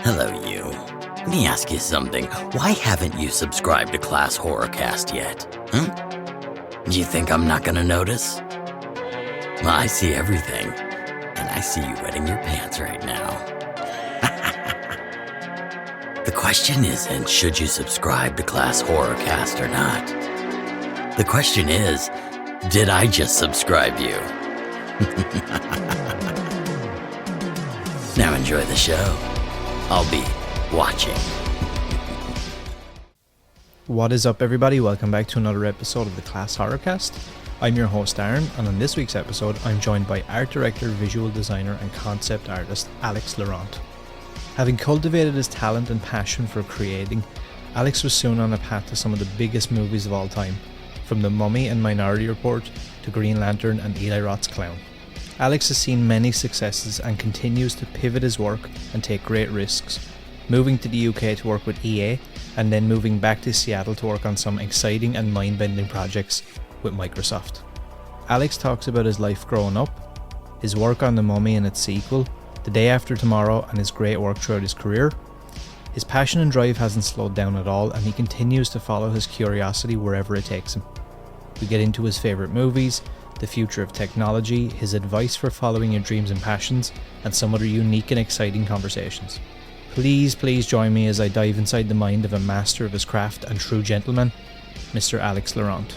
Hello, you. Let me ask you something. Why haven't you subscribed to ClassHorrorCast yet? Do you think I'm not gonna notice? Well, I see everything. And I see you wetting your pants right now. The question isn't, should you subscribe to ClassHorrorCast or not? The question is, did I just subscribe you? Now enjoy the show. I'll be watching. What is up, everybody? Welcome back to another episode of the ClassHorrorCast. I'm your host, Aran, and on this week's episode, I'm joined by art director, visual designer, and concept artist Alex Laurant. Having cultivated his talent and passion for creating, Alex was soon on a path to some of the biggest movies of all time, from The Mummy and Minority Report to Green Lantern and Eli Roth's Clown. Alex has seen many successes and continues to pivot his work and take great risks, moving to the UK to work with EA and then moving back to Seattle to work on some exciting and mind-bending projects with Microsoft. Alex talks about his life growing up, his work on The Mummy and its sequel, The Day After Tomorrow, and his great work throughout his career. His passion and drive hasn't slowed down at all, and he continues to follow his curiosity wherever it takes him. We get into his favourite movies, the future of technology, his advice for following your dreams and passions, and some other unique and exciting conversations. Please join me as I dive inside the mind of a master of his craft and true gentleman, Mr. Alex Laurant.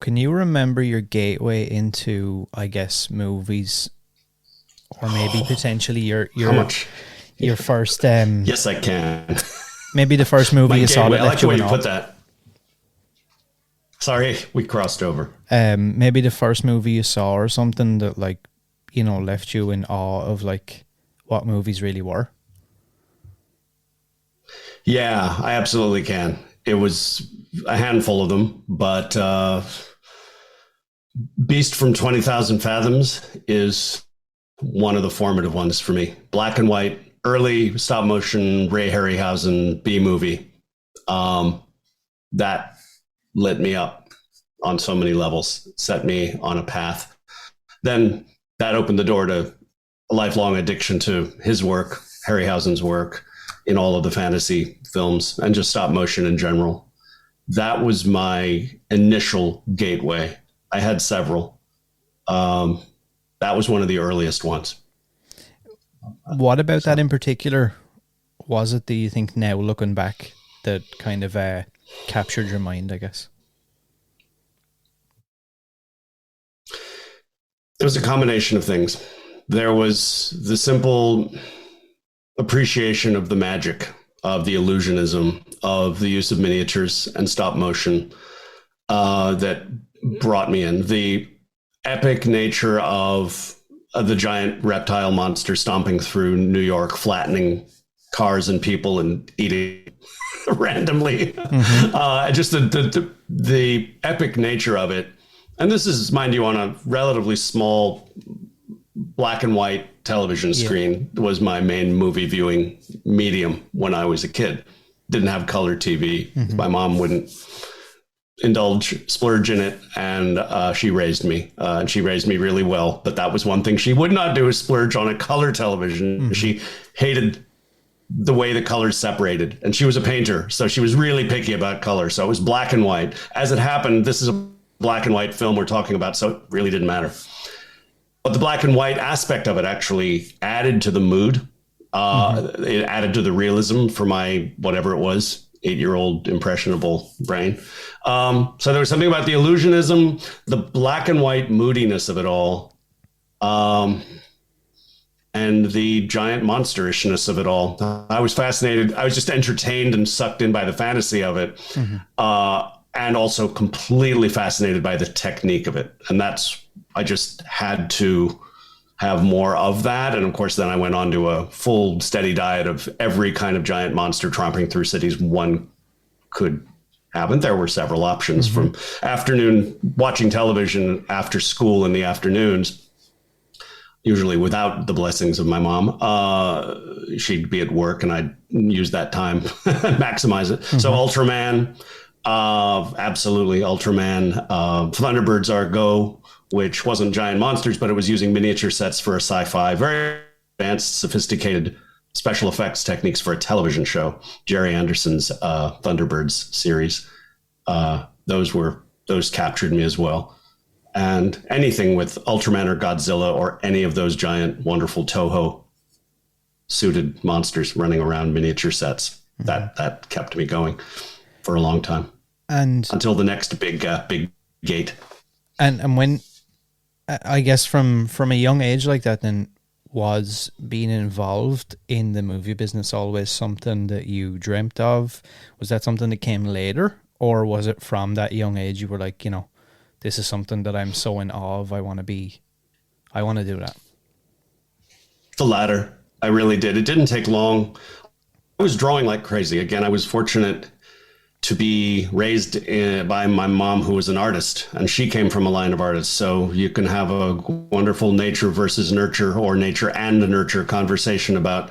Can you remember your gateway into, I guess, movies, or maybe potentially your first? Yes, I can. Maybe the first movie you saw that left you in awe. Put that. Sorry, we crossed over. Maybe the first movie you saw or something that, like, you know, left you in awe of like what movies really were. Yeah, I absolutely can. It was a handful of them, but Beast from 20,000 Fathoms is one of the formative ones for me. Black and white, early stop motion, Ray Harryhausen B movie. That lit me up on so many levels, set me on a path. Then that opened the door to a lifelong addiction to his work, Harryhausen's work in all of the fantasy films and just stop motion in general. That was my initial gateway. I had several. That was one of the earliest ones. What about that in particular was it, do you think, now looking back, that kind of captured your mind, I guess? It was a combination of things. There was the simple appreciation of the magic, of the illusionism, of the use of miniatures and stop motion that brought me in. The epic nature of the giant reptile monster stomping through New York, flattening cars and people and eating randomly. Mm-hmm. Just the epic nature of it. And this is, mind you, on a relatively small black and white television screen. Was my main movie viewing medium when I was a kid. Didn't have color TV. Mm-hmm. My mom wouldn't splurge in it, and she raised me, and she raised me really well. But that was one thing she would not do, is splurge on a color television. Mm-hmm. She hated the way the colors separated, and she was a painter, so she was really picky about color. So it was black and white. As it happened, this is a black and white film we're talking about, so it really didn't matter. But the black and white aspect of it actually added to the mood. Mm-hmm. It added to the realism for my, whatever it was, 8-year-old impressionable brain. So there was something about the illusionism, the black and white moodiness of it all, and the giant monsterishness of it all. I was fascinated. I was just entertained and sucked in by the fantasy of it. Mm-hmm. And also completely fascinated by the technique of it. And I just had to have more of that. And of course, then I went on to a full steady diet of every kind of giant monster tromping through cities one could have. And there were several options. Mm-hmm. From afternoon watching television after school in the afternoons, usually without the blessings of my mom. She'd be at work and I'd use that time, maximize it. Mm-hmm. So Ultraman, Absolutely. Ultraman. Thunderbirds Are Go, which wasn't giant monsters, but it was using miniature sets for a sci-fi, very advanced, sophisticated special effects techniques for a television show. Jerry Anderson's Thunderbirds series. Those captured me as well. And anything with Ultraman or Godzilla or any of those giant, wonderful Toho suited monsters running around miniature sets, that kept me going for a long time. And until the next big gate. And when, I guess from a young age like that, then, was being involved in the movie business always something that you dreamt of? Was that something that came later, or was it from that young age you were like, this is something that I'm so in awe of, I want to do that? The latter. I really did. It didn't take long. I was drawing like crazy. Again, I was fortunate to be raised by my mom, who was an artist, and she came from a line of artists. So you can have a wonderful nature versus nurture, or nature and nurture conversation about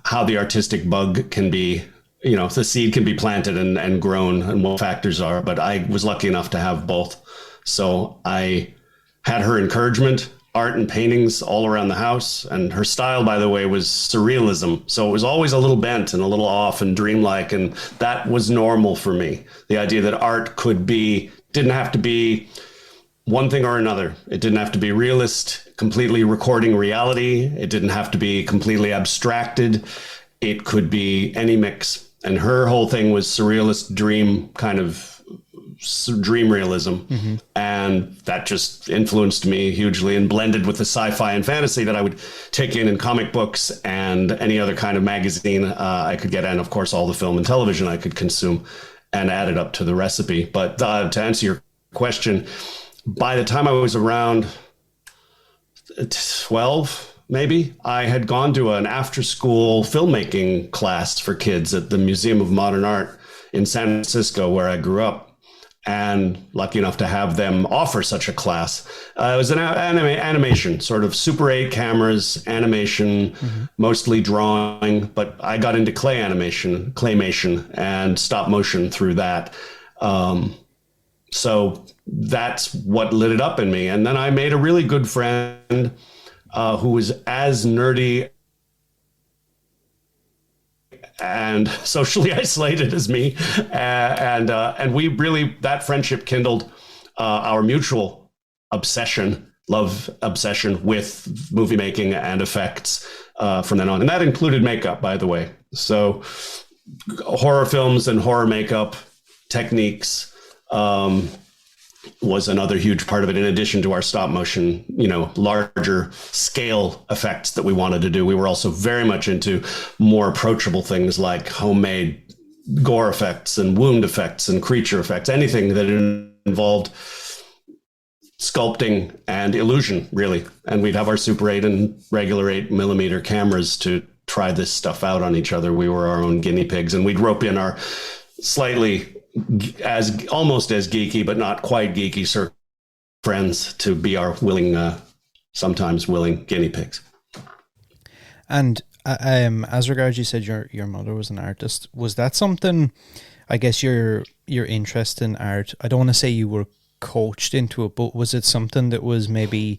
how the artistic bug can be, the seed can be planted and grown, and what factors are. But I was lucky enough to have both. So I had her encouragement, art and paintings all around the house. And her style, by the way, was surrealism. So it was always a little bent and a little off and dreamlike. And that was normal for me. The idea that art didn't have to be one thing or another. It didn't have to be realist, completely recording reality. It didn't have to be completely abstracted. It could be any mix. And her whole thing was surrealist dream, kind of dream realism. Mm-hmm. And that just influenced me hugely and blended with the sci-fi and fantasy that I would take in comic books and any other kind of magazine I could get, and of course all the film and television I could consume, and add it up to the recipe. But to answer your question, by the time I was around 12, maybe, I had gone to an after-school filmmaking class for kids at the Museum of Modern Art in San Francisco, where I grew up, and lucky enough to have them offer such a class. It was an animation, sort of Super 8 cameras, animation, mostly drawing, but I got into claymation, and stop motion through that. So that's what lit it up in me. And then I made a really good friend who was as nerdy and socially isolated as me, and we really, that friendship kindled our mutual love obsession with movie making and effects from then on, and that included makeup, by the way. So horror films and horror makeup techniques was another huge part of it, in addition to our stop motion, larger scale effects that we wanted to do. We were also very much into more approachable things like homemade gore effects and wound effects and creature effects, anything that involved sculpting and illusion, really. And we'd have our Super 8 and regular 8mm cameras to try this stuff out on each other. We were our own guinea pigs, and we'd rope in our slightly almost as geeky, but not quite geeky friends to be our sometimes willing guinea pigs. And as regards, you said your mother was an artist. Was that something, I guess your interest in art, I don't want to say you were coached into it, but was it something that was maybe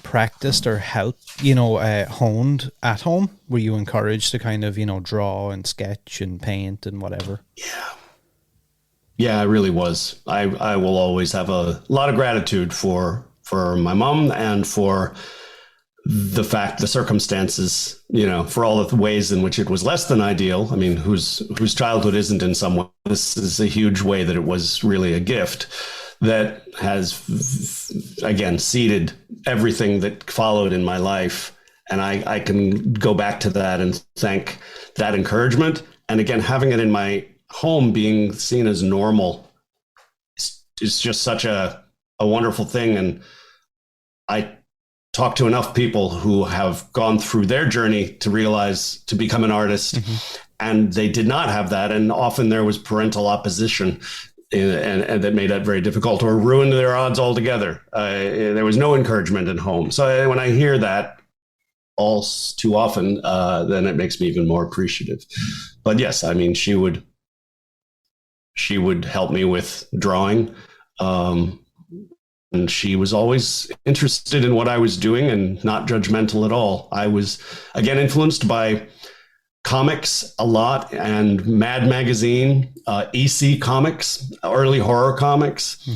practiced or honed at home? Were you encouraged to kind of, draw and sketch and paint and whatever? Yeah, I really was. I will always have a lot of gratitude for my mom, and for the circumstances, for all of the ways in which it was less than ideal. I mean, whose childhood isn't in some way. This is a huge way that it was really a gift that has, again, seeded everything that followed in my life. And I can go back to that and thank that encouragement. And again, having it in my home, being seen as normal, is just such a wonderful thing. And I talk to enough people who have gone through their journey to realize, to become an artist, and they did not have that. And often there was parental opposition, and that made that very difficult, or ruined their odds altogether. There was no encouragement at home. So when I hear that all too often, then it makes me even more appreciative. But yes, I mean, she would She would help me with drawing. And she was always interested in what I was doing and not judgmental at all. I was, again, influenced by comics a lot and Mad Magazine, EC comics, early horror comics,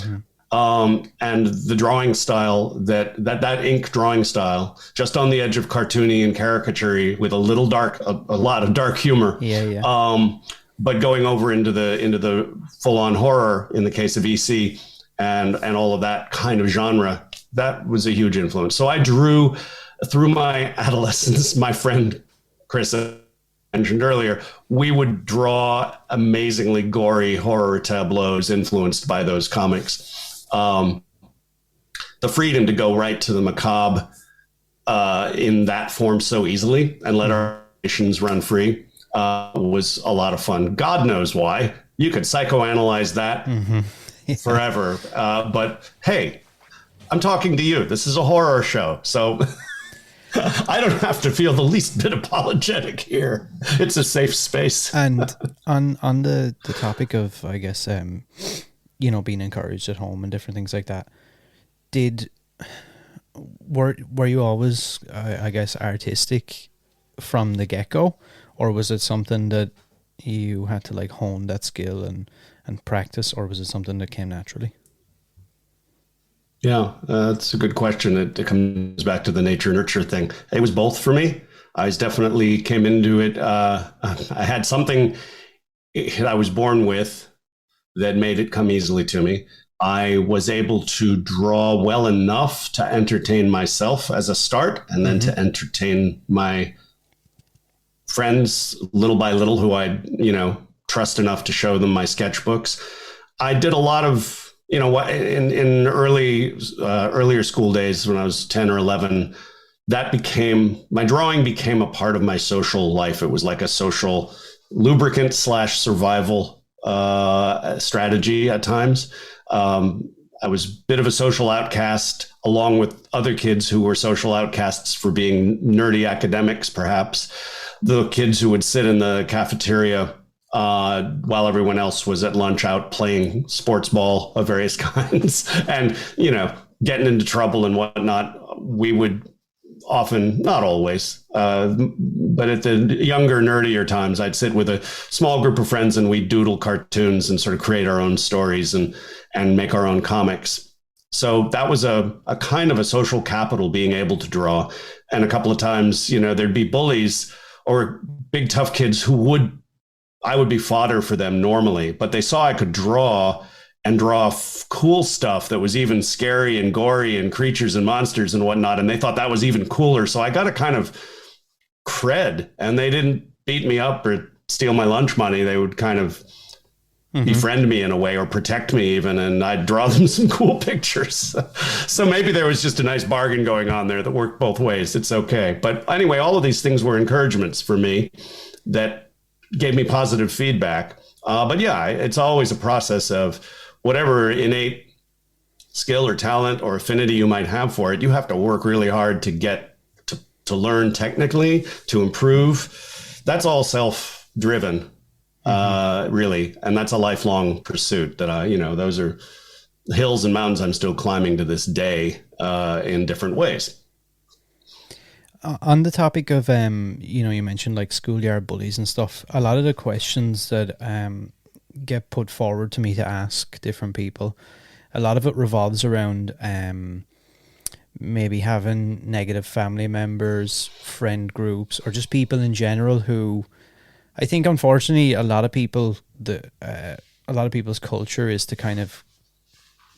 and the drawing style, that ink drawing style, just on the edge of cartoony and caricature with a little dark, a lot of dark humor. But going over into the full-on horror in the case of EC and all of that kind of genre, that was a huge influence. So I drew through my adolescence. My friend Chris mentioned earlier, we would draw amazingly gory horror tableaus influenced by those comics. The freedom to go right to the macabre in that form so easily and let our emotions run free was a lot of fun. God knows why. You could psychoanalyze that forever. But hey, I'm talking to you. This is a horror show. So I don't have to feel the least bit apologetic here. It's a safe space. And on the topic of, I guess, being encouraged at home and different things like that, were you always, I guess, artistic from the get-go? Or was it something that you had to like hone that skill and practice, or was it something that came naturally? Yeah, that's a good question. It comes back to the nature-nurture thing. It was both for me. I definitely came into it. I had something I was born with that made it come easily to me. I was able to draw well enough to entertain myself as a start, and then to entertain my friends little by little who I, trust enough to show them my sketchbooks. I did a lot of, in earlier school days when I was 10 or 11, my drawing became a part of my social life. It was like a social lubricant / survival strategy at times. I was a bit of a social outcast along with other kids who were social outcasts for being nerdy academics, perhaps. The kids who would sit in the cafeteria while everyone else was at lunch out playing sports ball of various kinds and, getting into trouble and whatnot. We would often, not always, but at the younger, nerdier times, I'd sit with a small group of friends and we'd doodle cartoons and sort of create our own stories and make our own comics. So that was a kind of a social capital, being able to draw. And a couple of times, there'd be bullies or big tough kids I would be fodder for them normally, but they saw I could draw cool stuff that was even scary and gory and creatures and monsters and whatnot. And they thought that was even cooler. So I got a kind of cred, and they didn't beat me up or steal my lunch money. They would kind of befriend me in a way, or protect me even, and I'd draw them some cool pictures. So maybe there was just a nice bargain going on there that worked both ways. It's okay. But anyway, all of these things were encouragements for me that gave me positive feedback. But yeah, it's always a process of whatever innate skill or talent or affinity you might have for it. You have to work really hard to get to learn technically, to improve. That's all self-driven. Really. And that's a lifelong pursuit that those are hills and mountains I'm still climbing to this day, in different ways. On the topic of, you mentioned like schoolyard bullies and stuff, a lot of the questions that get put forward to me to ask different people, a lot of it revolves around maybe having negative family members, friend groups, or just people in general who, I think, unfortunately, a lot of people's culture is to kind of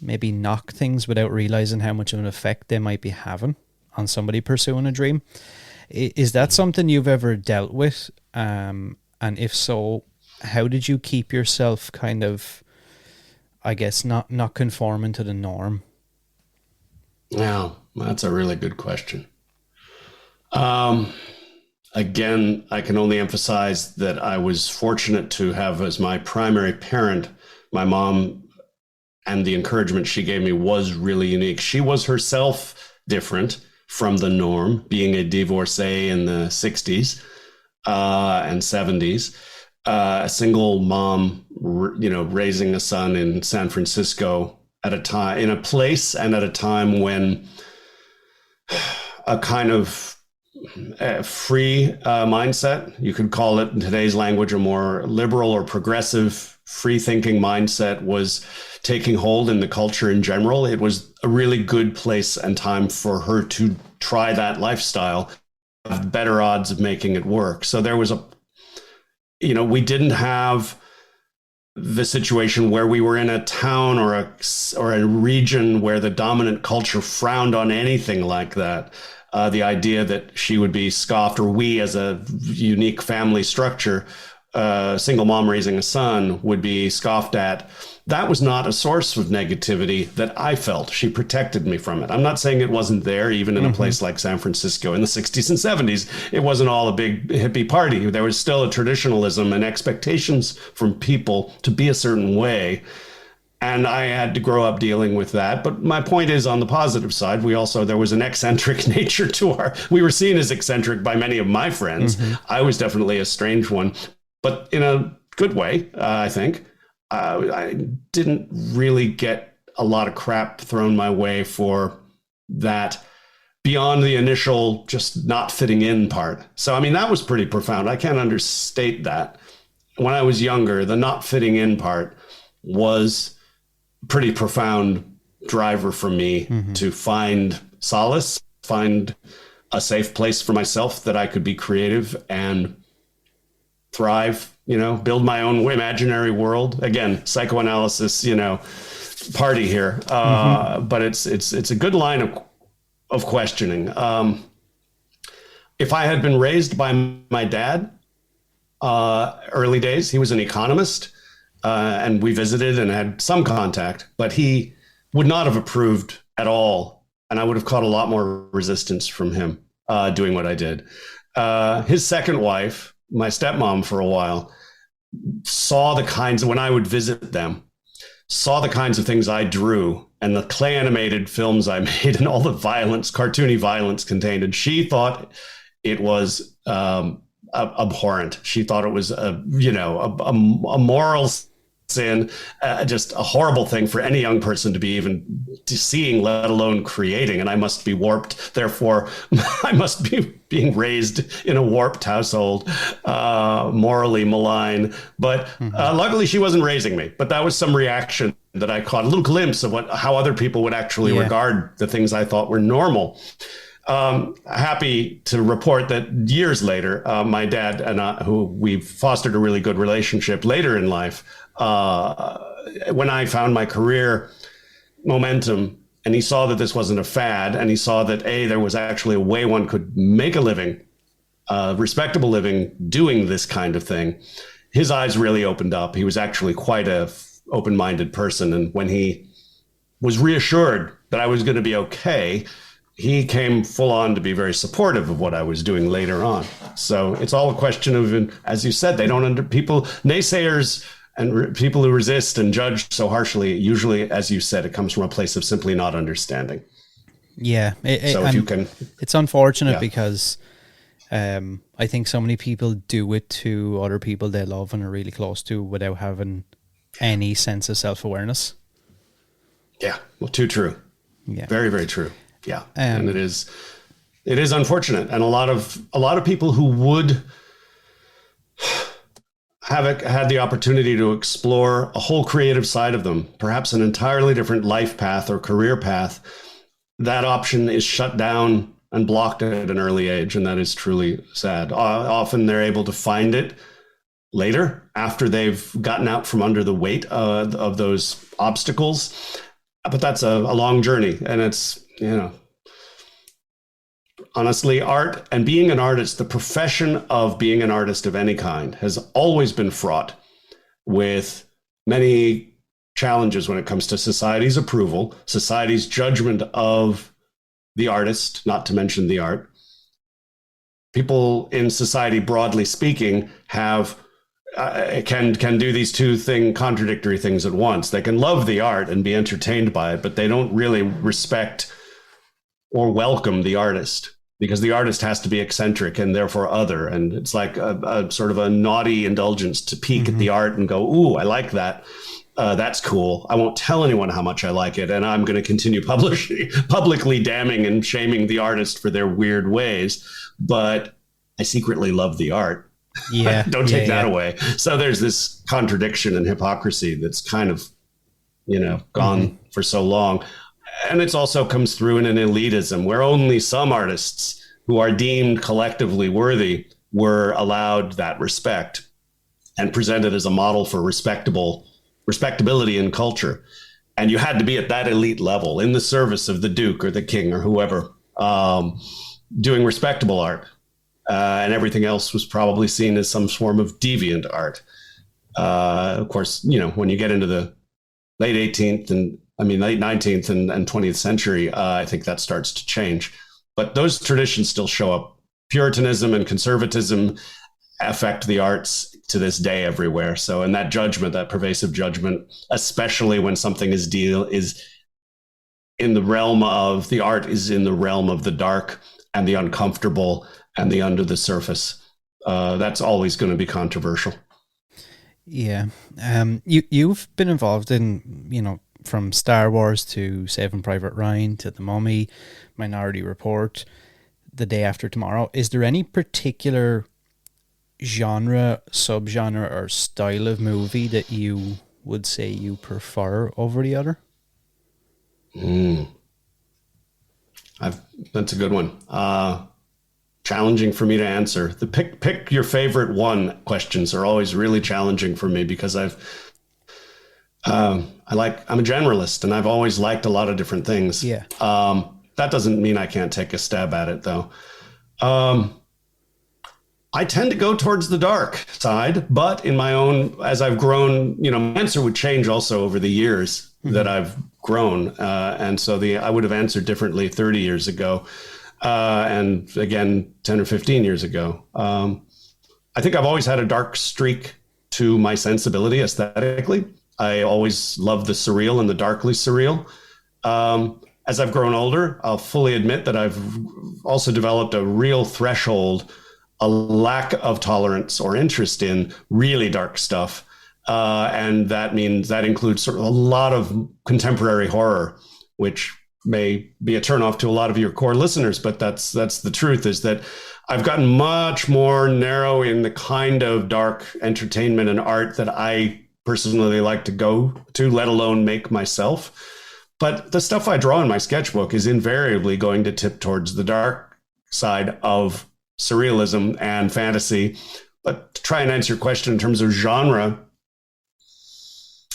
maybe knock things without realizing how much of an effect they might be having on somebody pursuing a dream. Is that something you've ever dealt with? And if so, how did you keep yourself kind of, I guess, not conforming to the norm? Wow, that's a really good question. Again, I can only emphasize that I was fortunate to have as my primary parent, my mom, and the encouragement she gave me was really unique. She was herself different from the norm, being a divorcee in the 60s and 70s. a single mom, raising a son in San Francisco at a time, in a place and at a time when a kind of free mindset, you could call it in today's language, a more liberal or progressive free thinking mindset was taking hold in the culture in general. It was a really good place and time for her to try that lifestyle, have better odds of making it work. So there was we didn't have the situation where we were in a town or a region where the dominant culture frowned on anything like that. The idea that she would be scoffed, or we as a unique family structure, single mom raising a son, would be scoffed at. That was not a source of negativity that I felt. She protected me from it. I'm not saying it wasn't there, even in a place like San Francisco in the 60s and 70s. It wasn't all a big hippie party. There was still a traditionalism and expectations from people to be a certain way. And I had to grow up dealing with that. But my point is, on the positive side, there was an eccentric nature to we were seen as eccentric by many of my friends. I was definitely a strange one, but in a good way, I think. I didn't really get a lot of crap thrown my way for that beyond the initial just not fitting in part. So, I mean, that was pretty profound. I can't understate that. When I was younger, the not fitting in part was pretty profound driver for me to find solace, find a safe place for myself that I could be creative and thrive, build my own imaginary world. Again, psychoanalysis, party here. But it's a good line of questioning. If I had been raised by my dad, early days, he was an economist, and we visited and had some contact, but he would not have approved at all. And I would have caught a lot more resistance from him doing what I did. His second wife, my stepmom for a while, saw the kinds of, when I would visit them, saw the kinds of things I drew and the clay animated films I made and all the violence, cartoony violence contained. And she thought it was abhorrent. She thought it was a moral sin, just a horrible thing for any young person to be even seeing, let alone creating. And I must be warped. Therefore, I must be being raised in a warped household, morally malign. But luckily, she wasn't raising me. But that was some reaction that I caught, a little glimpse of how other people would actually regard the things I thought were normal. Happy to report that years later, my dad and I, who we fostered a really good relationship later in life, when I found my career momentum and he saw that this wasn't a fad, and he saw that there was actually a way one could make a living, respectable living, doing this kind of thing, his eyes really opened up. He was actually quite a open-minded person. And when he was reassured that I was going to be okay, he came full on to be very supportive of what I was doing later on. So it's all a question of, as you said, naysayers and people who resist and judge so harshly, usually, as you said, it comes from a place of simply not understanding. Yeah. It's unfortunate because I think so many people do it to other people they love and are really close to without having any sense of self-awareness. Yeah. Well, too true. Yeah. Very, very true. Yeah. And it is unfortunate. And a lot of people who would have had the opportunity to explore a whole creative side of them, perhaps an entirely different life path or career path, that option is shut down and blocked at an early age. And that is truly sad. Often they're able to find it later after they've gotten out from under the weight of those obstacles. But that's a long journey. And it's, honestly, art and being an artist, the profession of being an artist of any kind has always been fraught with many challenges when it comes to society's approval, society's judgment of the artist, not to mention the art. People in society, broadly speaking, have can do these contradictory things at once. They can love the art and be entertained by it, but they don't really respect or welcome the artist. because the artist has to be eccentric and therefore other. And it's like a sort of a naughty indulgence to peek at the art and go, ooh, I like that. That's cool. I won't tell anyone how much I like it. And I'm going to continue publicly damning and shaming the artist for their weird ways. But I secretly love the art. Yeah. Don't take that away. So there's this contradiction and hypocrisy that's kind of, gone for so long. And it's also comes through in an elitism where only some artists who are deemed collectively worthy were allowed that respect and presented as a model for respectability in culture. And you had to be at that elite level in the service of the Duke or the King or whoever, doing respectable art. And everything else was probably seen as some form of deviant art. Of course, when you get into the late 19th and 20th century, I think that starts to change. But those traditions still show up. Puritanism and conservatism affect the arts to this day everywhere. So, and that judgment, that pervasive judgment, especially when something is in the realm of the art is in the realm of the dark and the uncomfortable and the under the surface, that's always going to be controversial. Yeah. You've been involved in, from Star Wars to Saving Private Ryan to The Mummy, Minority Report, The Day After Tomorrow. Is there any particular genre, subgenre, or style of movie that you would say you prefer over the other? That's a good one. Challenging for me to answer. The pick your favorite one questions are always really challenging for me because I'm a generalist and I've always liked a lot of different things. Yeah. That doesn't mean I can't take a stab at it though. I tend to go towards the dark side, but in my own, as I've grown, my answer would change also over the years that I've grown. And so I would have answered differently 30 years ago. And again, 10 or 15 years ago. I think I've always had a dark streak to my sensibility aesthetically. I always loved the surreal and the darkly surreal. As I've grown older, I'll fully admit that I've also developed a real threshold, a lack of tolerance or interest in really dark stuff. And that includes sort of a lot of contemporary horror, which may be a turnoff to a lot of your core listeners, but that's the truth, is that I've gotten much more narrow in the kind of dark entertainment and art that I personally like to go to, let alone make myself. But the stuff I draw in my sketchbook is invariably going to tip towards the dark side of surrealism and fantasy. But to try and answer your question in terms of genre,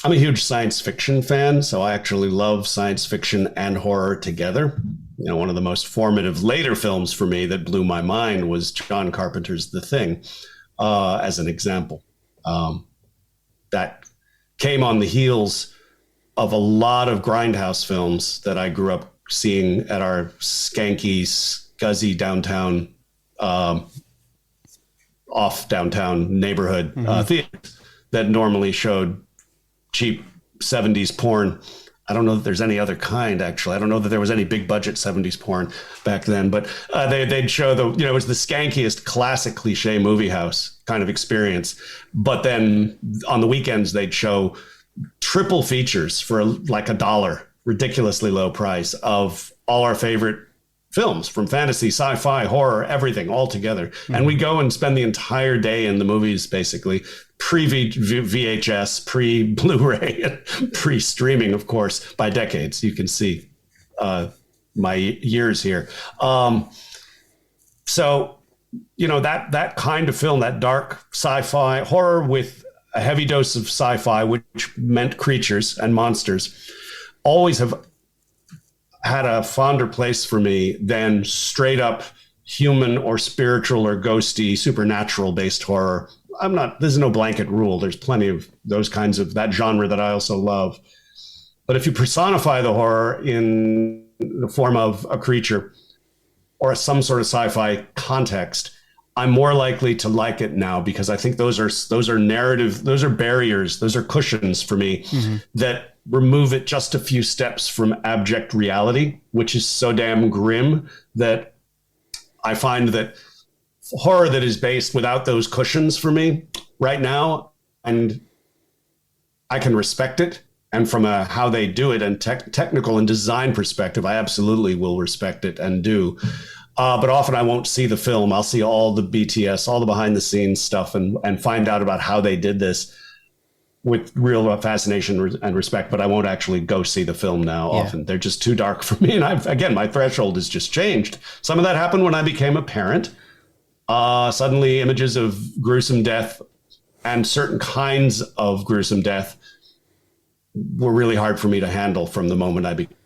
I'm a huge science fiction fan, so I actually love science fiction and horror together. One of the most formative later films for me that blew my mind was John Carpenter's The Thing, as an example. That came on the heels of a lot of grindhouse films that I grew up seeing at our skanky, scuzzy downtown, off downtown neighborhood theaters that normally showed cheap 70s porn. I don't know that there's any other kind, actually. I don't know that there was any big budget 70s porn back then, but they'd show it was the skankiest classic cliche movie house kind of experience. But then on the weekends, they'd show triple features for like $1, ridiculously low price, of all our favorite films from fantasy, sci-fi, horror, everything all together. Mm-hmm. And we go and spend the entire day in the movies, basically pre-VHS, pre-Blu-ray, pre-streaming, of course, by decades. You can see my years here. So, that kind of film, that dark sci-fi horror with a heavy dose of sci-fi, which meant creatures and monsters, always have had a fonder place for me than straight up human or spiritual or ghosty supernatural based horror. There's no blanket rule. There's plenty of those kinds of that genre that I also love. But if you personify the horror in the form of a creature or some sort of sci-fi context, I'm more likely to like it now, because I think those are narrative, those are barriers, those are cushions for me that remove it just a few steps from abject reality, which is so damn grim that I find that horror that is based without those cushions for me right now, and I can respect it. And from a how they do it and technical and design perspective, I absolutely will respect it and do. But often I won't see the film. I'll see all the BTS, all the behind the scenes stuff, and find out about how they did this with real fascination and respect. But I won't actually go see the film now. Often they're just too dark for me. And again, my threshold has just changed. Some of that happened when I became a parent. Suddenly images of gruesome death and certain kinds of gruesome death were really hard for me to handle from the moment I became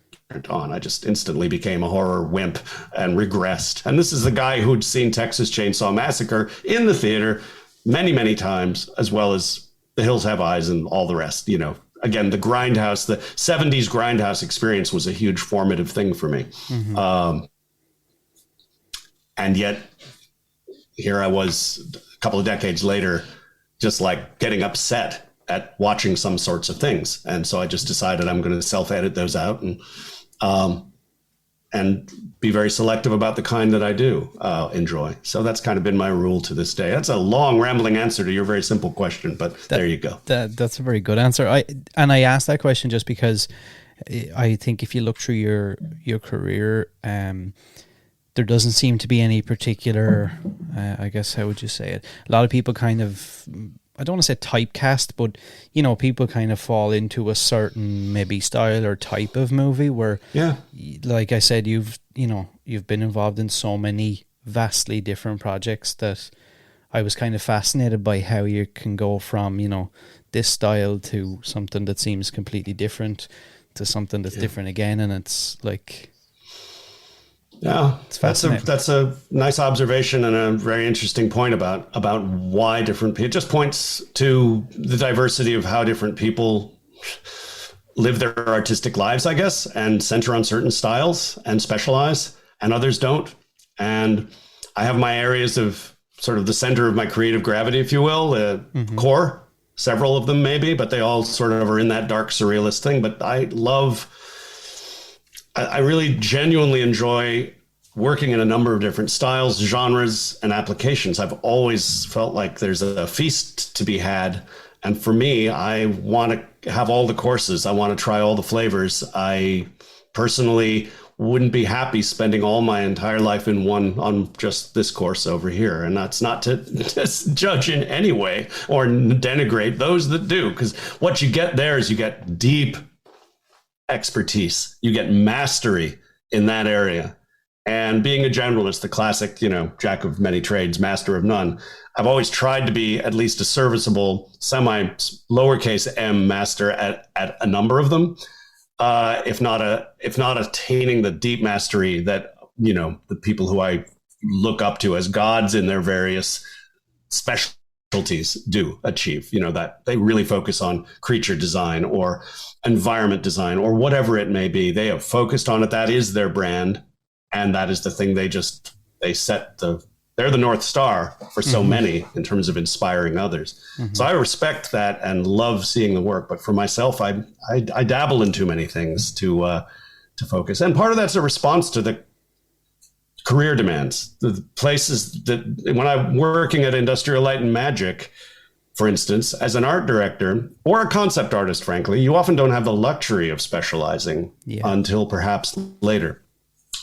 on. I just instantly became a horror wimp and regressed. And this is the guy who'd seen Texas Chainsaw Massacre in the theater many, many times, as well as The Hills Have Eyes and all the rest. You know, again, the grindhouse, the 70s grindhouse experience was a huge formative thing for me. And yet here I was a couple of decades later, just like getting upset at watching some sorts of things. And so I just decided I'm going to self-edit those out and be very selective about the kind that I do enjoy. So that's kind of been my rule to this day. That's a long, rambling answer to your very simple question, but there you go. That's a very good answer. I asked that question just because I think if you look through your career, there doesn't seem to be any particular, I guess, how would you say it? A lot of people kind of, I don't want to say typecast, but, you know, people kind of fall into a certain maybe style or type of movie where, like I said, you've been involved in so many vastly different projects that I was kind of fascinated by how you can go from, you know, this style to something that seems completely different to something that's different again. And it's like... Yeah, that's a nice observation and a very interesting point about why different people. It just points to the diversity of how different people live their artistic lives, I guess, and center on certain styles and specialize, and others don't. And I have my areas of sort of the center of my creative gravity, if you will, core, several of them maybe, but they all sort of are in that dark surrealist thing. But I really genuinely enjoy working in a number of different styles, genres, and applications. I've always felt like there's a feast to be had. And for me, I want to have all the courses. I want to try all the flavors. I personally wouldn't be happy spending all my entire life on just this course over here. And that's not to judge in any way or denigrate those that do, because what you get there is you get deep expertise, you get mastery in that area. And being a generalist, the classic, you know, jack of many trades, master of none, I've always tried to be at least a serviceable semi lowercase m master at a number of them, if not attaining the deep mastery that, you know, the people who I look up to as gods in their various specialties do achieve, you know, that they really focus on creature design or environment design or whatever it may be. They have focused on it. That is their brand. And that is the thing they're the North Star for so many in terms of inspiring others. So I respect that and love seeing the work. But for myself, I dabble in too many things to focus. And part of that's a response to the career demands. The places that when I'm working at Industrial Light and Magic, for instance, as an art director or a concept artist, frankly, you often don't have the luxury of specializing until perhaps later,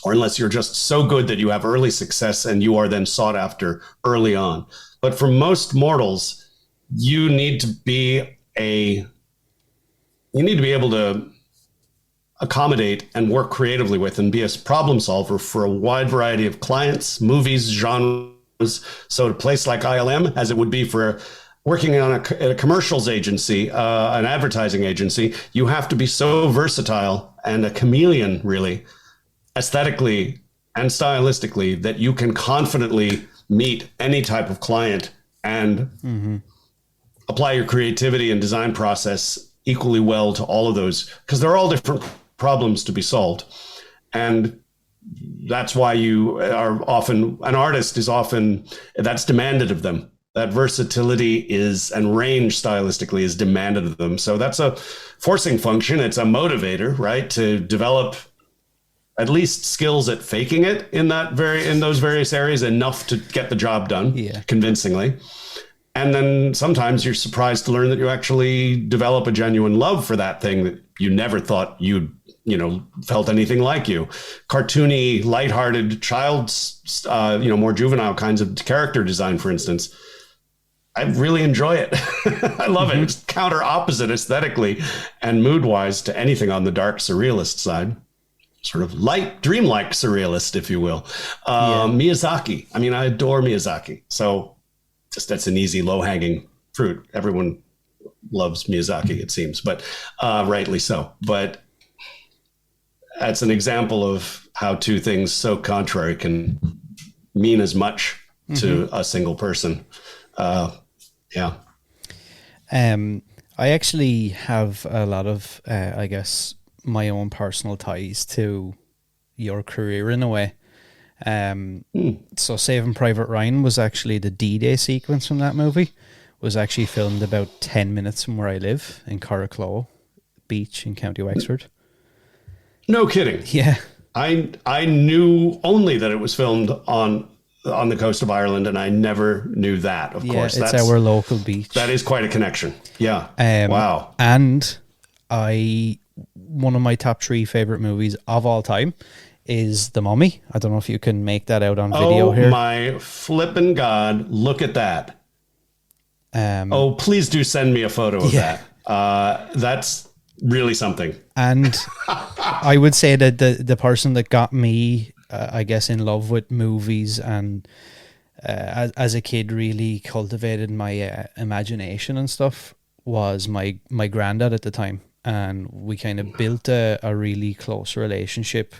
or unless you're just so good that you have early success and you are then sought after early on. But for most mortals, you need to be able to accommodate and work creatively with and be a problem solver for a wide variety of clients, movies, genres. So a place like ILM, as it would be for working at a commercials agency, an advertising agency, you have to be so versatile and a chameleon, really, aesthetically and stylistically, that you can confidently meet any type of client and apply your creativity and design process equally well to all of those, because they're all different problems to be solved. And that's why you are often, an artist is often, that's demanded of them. That versatility is, and range stylistically is demanded of them. So that's a forcing function. It's a motivator, right? To develop at least skills at faking it in those various areas enough to get the job done convincingly. And then sometimes you're surprised to learn that you actually develop a genuine love for that thing that you never thought you'd, felt anything like you. Cartoony, lighthearted, child's, more juvenile kinds of character design, for instance. I really enjoy it. I love it. It's counter opposite aesthetically and mood wise to anything on the dark surrealist side. Sort of light, dreamlike surrealist, if you will. Miyazaki. I mean, I adore Miyazaki. So just that's an easy, low hanging fruit. Everyone loves Miyazaki, it seems, but rightly so. But that's an example of how two things so contrary can mean as much to a single person. I actually have a lot of, I guess, my own personal ties to your career in a way. So Saving Private Ryan was actually the D-Day sequence from that movie was actually filmed about 10 minutes from where I live in Corracloe Beach in County Wexford. No kidding. Yeah. I knew only that it was filmed on the coast of Ireland, and I never knew that. Of course, it's our local beach. That is quite a connection. Yeah. Wow. And one of my top 3 favorite movies of all time is The Mummy. I don't know if you can make that out on video here. Oh my flippin' God! Look at that. Please do send me a photo of that. That's really something. And I would say that the person that got me, I guess, in love with movies and as a kid really cultivated my imagination and stuff was my granddad at the time. And we kind of built a really close relationship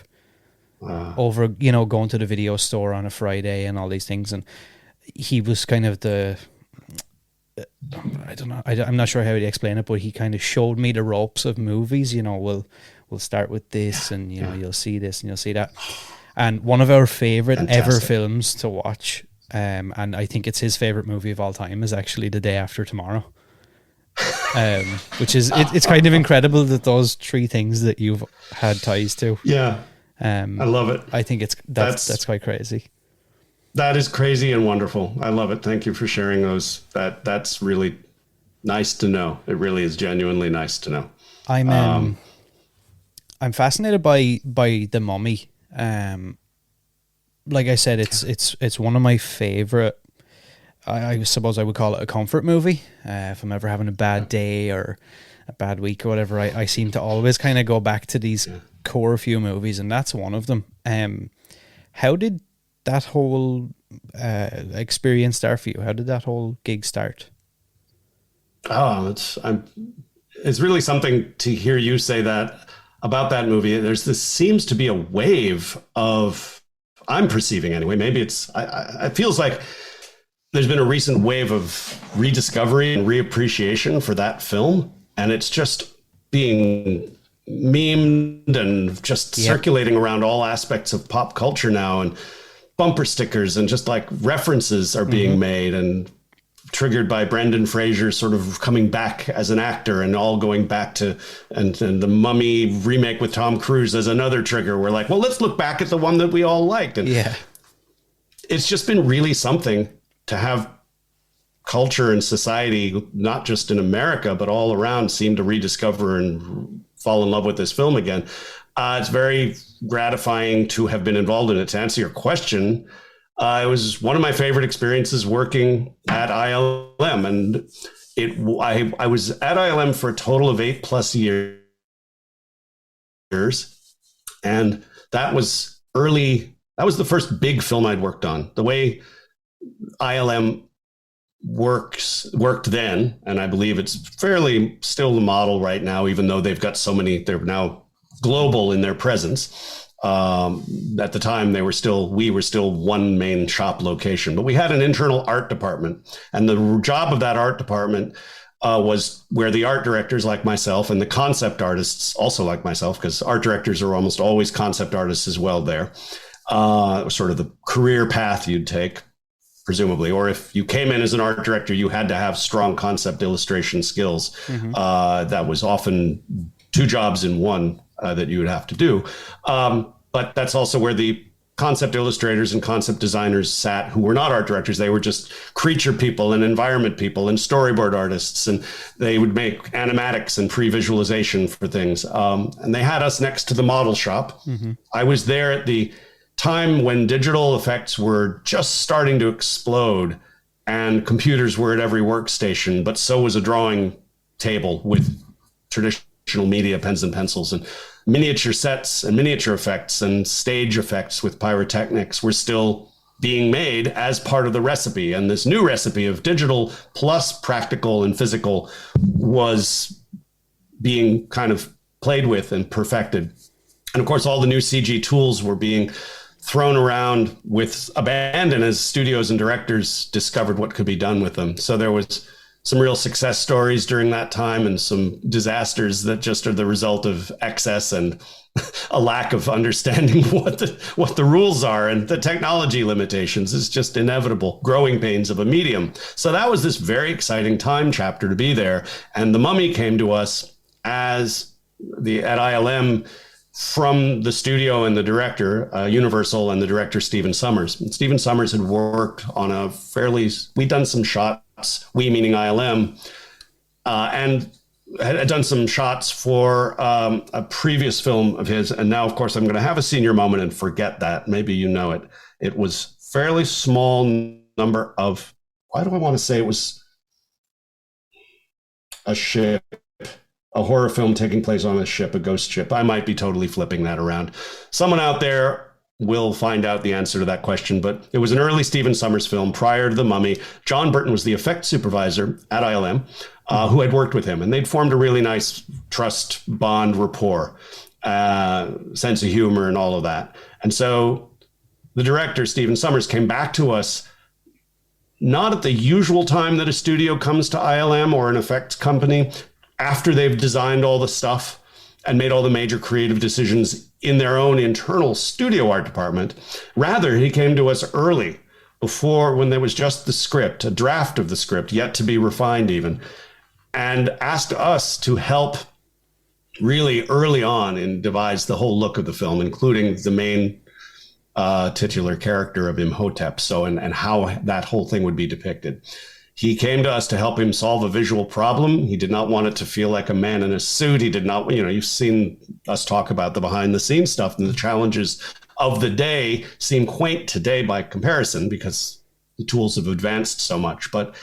over, going to the video store on a Friday and all these things. And he was kind of I don't know. I'm not sure how to explain it, but he kind of showed me the ropes of movies. We'll start with this, and you'll see this, and you'll see that. And one of our favorite ever films to watch, and I think it's his favorite movie of all time, is actually The Day After Tomorrow. Which is it's kind of incredible that those 3 things that you've had ties to. Yeah, I love it. I think that's quite crazy. That is crazy and wonderful. I love it. Thank you for sharing those. That's really nice to know. It really is genuinely nice to know. I'm fascinated by The Mummy. Like I said, it's one of my favorite. I suppose I would call it a comfort movie. If I'm ever having a bad day or a bad week or whatever, I seem to always kind of go back to these core few movies, and that's one of them. How did that whole experience start for you? How did that whole gig start? It's really something to hear you say that about that movie. Seems to be a wave of, I'm perceiving anyway, maybe it feels like there's been a recent wave of rediscovery and reappreciation for that film. And it's just being memed and just circulating around all aspects of pop culture now. And bumper stickers and just like references are being made and triggered by Brendan Fraser sort of coming back as an actor and all going back to, and the Mummy remake with Tom Cruise as another trigger. We're like, well, let's look back at the one that we all liked. And it's just been really something to have culture and society, not just in America, but all around, seem to rediscover and fall in love with this film again. It's very gratifying to have been involved in it. To answer your question, it was one of my favorite experiences working at ILM, and I was at ILM for a total of 8+ years, and that was early. That was the first big film I'd worked on. The way ILM worked then, and I believe it's fairly still the model right now, even though they've got so many. They're now global in their presence. At the time, we were still one main shop location, but we had an internal art department, and the job of that art department was where the art directors like myself and the concept artists also like myself, because art directors are almost always concept artists as well there. It was sort of the career path you'd take, presumably, or if you came in as an art director, you had to have strong concept illustration skills. That was often 2 jobs in one that you would have to do. But that's also where the concept illustrators and concept designers sat, who were not art directors. They were just creature people and environment people and storyboard artists, and they would make animatics and pre-visualization for things. And they had us next to the model shop. I was there at the time when digital effects were just starting to explode, and computers were at every workstation, but so was a drawing table with traditional media, pens and pencils, and miniature sets and miniature effects and stage effects with pyrotechnics were still being made as part of the recipe. And this new recipe of digital plus practical and physical was being kind of played with and perfected. And of course, all the new CG tools were being thrown around with abandon as studios and directors discovered what could be done with them. So there was some real success stories during that time and some disasters that just are the result of excess and a lack of understanding what the rules are, and the technology limitations is just inevitable growing pains of a medium. So that was this very exciting time chapter to be there. And The Mummy came to us as at ILM from the studio and the director, Universal, and the director, Stephen Sommers. And Stephen Sommers had worked on we'd done some shots, we meaning ILM, and had done some shots for a previous film of his. And now, of course, I'm going to have a senior moment and forget that. Maybe you know it. It was fairly small number of, why do I want to say it was a ship? A horror film taking place on a ship, a ghost ship. I might be totally flipping that around. Someone out there will find out the answer to that question, but it was an early Stephen Sommers film prior to The Mummy. John Burton was the effects supervisor at ILM, who had worked with him, and they'd formed a really nice trust bond rapport, sense of humor and all of that. And so the director, Stephen Sommers, came back to us not at the usual time that a studio comes to ILM or an effects company, after they've designed all the stuff and made all the major creative decisions in their own internal studio art department. Rather, he came to us early, before, when there was just the script, a draft of the script, yet to be refined even, and asked us to help really early on and devise the whole look of the film, including the main titular character of Imhotep, and how that whole thing would be depicted. He came to us to help him solve a visual problem. He did not want it to feel like a man in a suit. He did not, you've seen us talk about the behind the scenes stuff, and the challenges of the day seem quaint today by comparison because the tools have advanced so much. But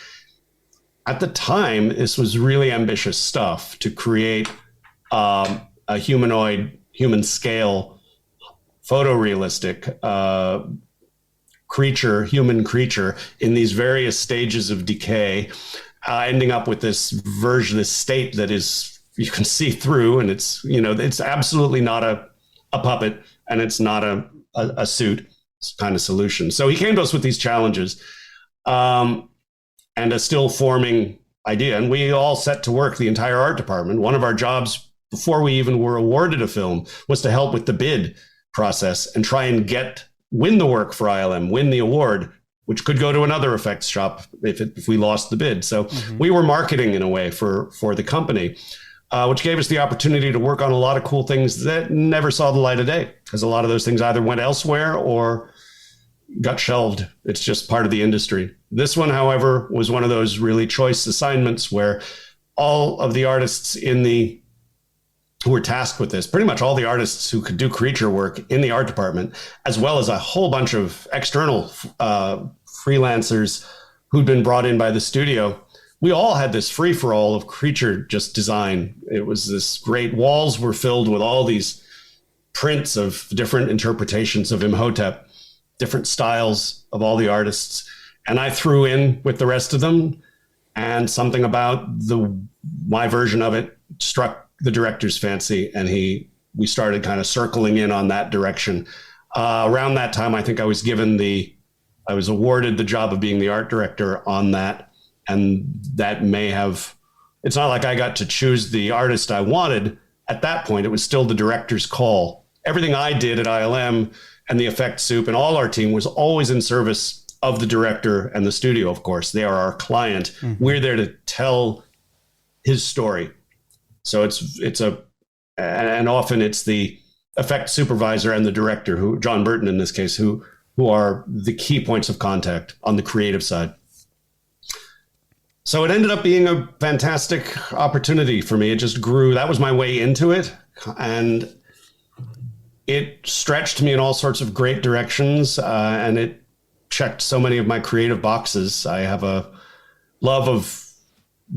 at the time, this was really ambitious stuff to create a humanoid, human scale, photorealistic human creature in these various stages of decay, ending up with this state that is, you can see through, and it's absolutely not a puppet, and it's not a suit kind of solution. So he came to us with these challenges and a still forming idea, and we all set to work, the entire art department. One of our jobs before we even were awarded a film was to help with the bid process and try and win the work for ILM, win the award, which could go to another effects shop if we lost the bid. So we were marketing in a way for the company, which gave us the opportunity to work on a lot of cool things that never saw the light of day, because a lot of those things either went elsewhere or got shelved. It's just part of the industry. This one, however, was one of those really choice assignments where all of the artists who were tasked with this, pretty much all the artists who could do creature work in the art department, as well as a whole bunch of external freelancers who'd been brought in by the studio, we all had this free-for-all of creature just design. It was this great, walls were filled with all these prints of different interpretations of Imhotep, different styles of all the artists. And I threw in with the rest of them, and something about my version of it struck the director's fancy, and we started kind of circling in on that direction. Around that time, I think I was awarded the job of being the art director on that. And that it's not like I got to choose the artist I wanted. At that point, it was still the director's call. Everything I did at ILM and the effects soup and all our team was always in service of the director and the studio, of course. They are our client. Mm-hmm. We're there to tell his story. So and often it's the effect supervisor and the director, who John Burton in this case, who are the key points of contact on the creative side. So it ended up being a fantastic opportunity for me. It just grew. That was my way into it. And it stretched me in all sorts of great directions. And it checked so many of my creative boxes. I have a love of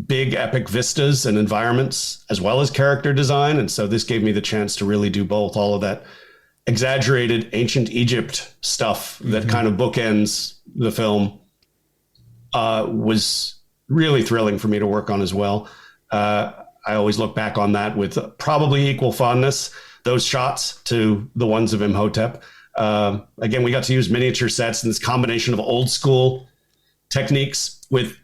big epic vistas and environments, as well as character design. And so this gave me the chance to really do both. All of that exaggerated ancient Egypt stuff that kind of bookends the film was really thrilling for me to work on as well. I always look back on that with probably equal fondness, those shots to the ones of Imhotep. Again, we got to use miniature sets and this combination of old school techniques with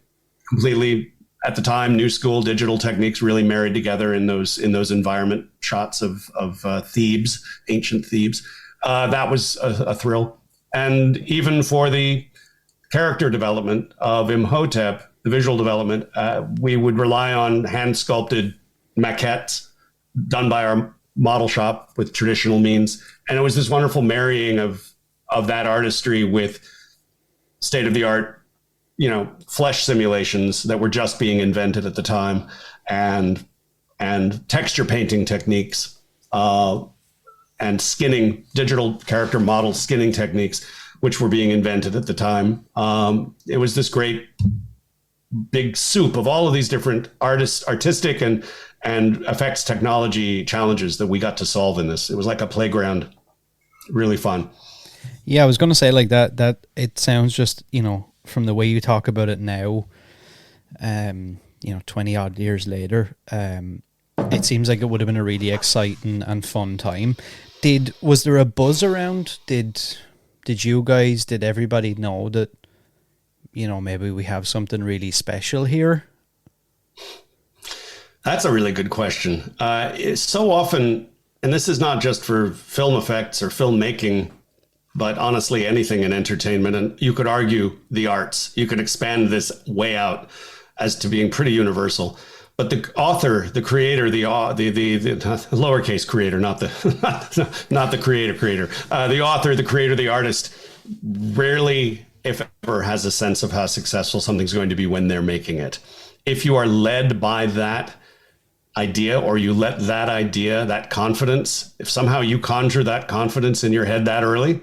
completely, at the time, new school digital techniques really married together in those environment shots of Thebes, ancient Thebes. That was a thrill. And even for the character development of Imhotep, the visual development, we would rely on hand sculpted maquettes done by our model shop with traditional means. And it was this wonderful marrying of that artistry with state of the art, flesh simulations that were just being invented at the time, and texture painting techniques, and skinning, digital character model skinning techniques, which were being invented at the time. It was this great big soup of all of these different artistic and effects technology challenges that we got to solve in this. It was like a playground, really fun. Yeah, I was going to say like that it sounds just, from the way you talk about it now, 20 odd years later, it seems like it would have been a really exciting and fun time. Was there a buzz around? Did everybody know that, maybe we have something really special here? That's a really good question. It's so often, and this is not just for film effects or filmmaking, but honestly, anything in entertainment, and you could argue the arts, you could expand this way out as to being pretty universal. But the author, the creator, the lowercase creator, not the creator, the author, the creator, the artist, rarely, if ever, has a sense of how successful something's going to be when they're making it. If you are led by that idea, or you let that idea, that confidence, if somehow you conjure that confidence in your head that early,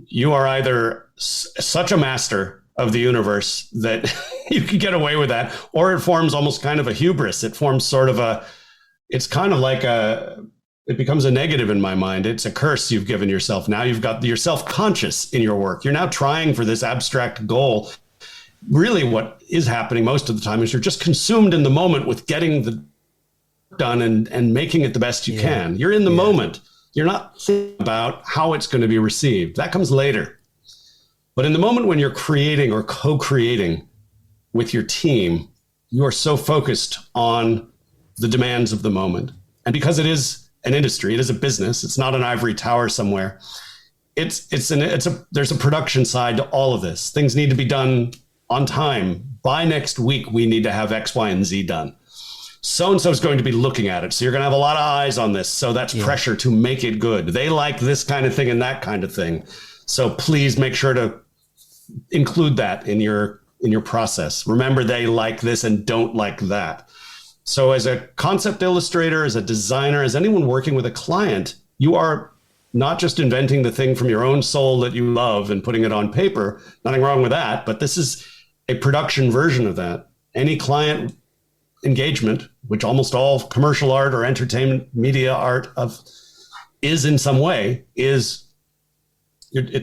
you are either such a master of the universe that you can get away with that, or it forms almost kind of a hubris. It forms sort of it's kind of like it becomes a negative in my mind. It's a curse you've given yourself. Now you're self-conscious in your work. You're now trying for this abstract goal. Really what is happening most of the time is you're just consumed in the moment with getting the done and making it the best you can. You're in the moment. You're not thinking about how it's going to be received. That comes later. But in the moment when you're creating or co-creating with your team, you are so focused on the demands of the moment. And because it is an industry, it is a business, it's not an ivory tower somewhere. There's a production side to all of this. Things need to be done on time. By next week, we need to have X, Y, and Z done. So-and-so is going to be looking at it. So you're going to have a lot of eyes on this. So that's pressure to make it good. They like this kind of thing and that kind of thing. So please make sure to include that in your process. Remember, they like this and don't like that. So as a concept illustrator, as a designer, as anyone working with a client, you are not just inventing the thing from your own soul that you love and putting it on paper. Nothing wrong with that, but this is a production version of that. Any client engagement, which almost all commercial art or entertainment media art is in some way, it's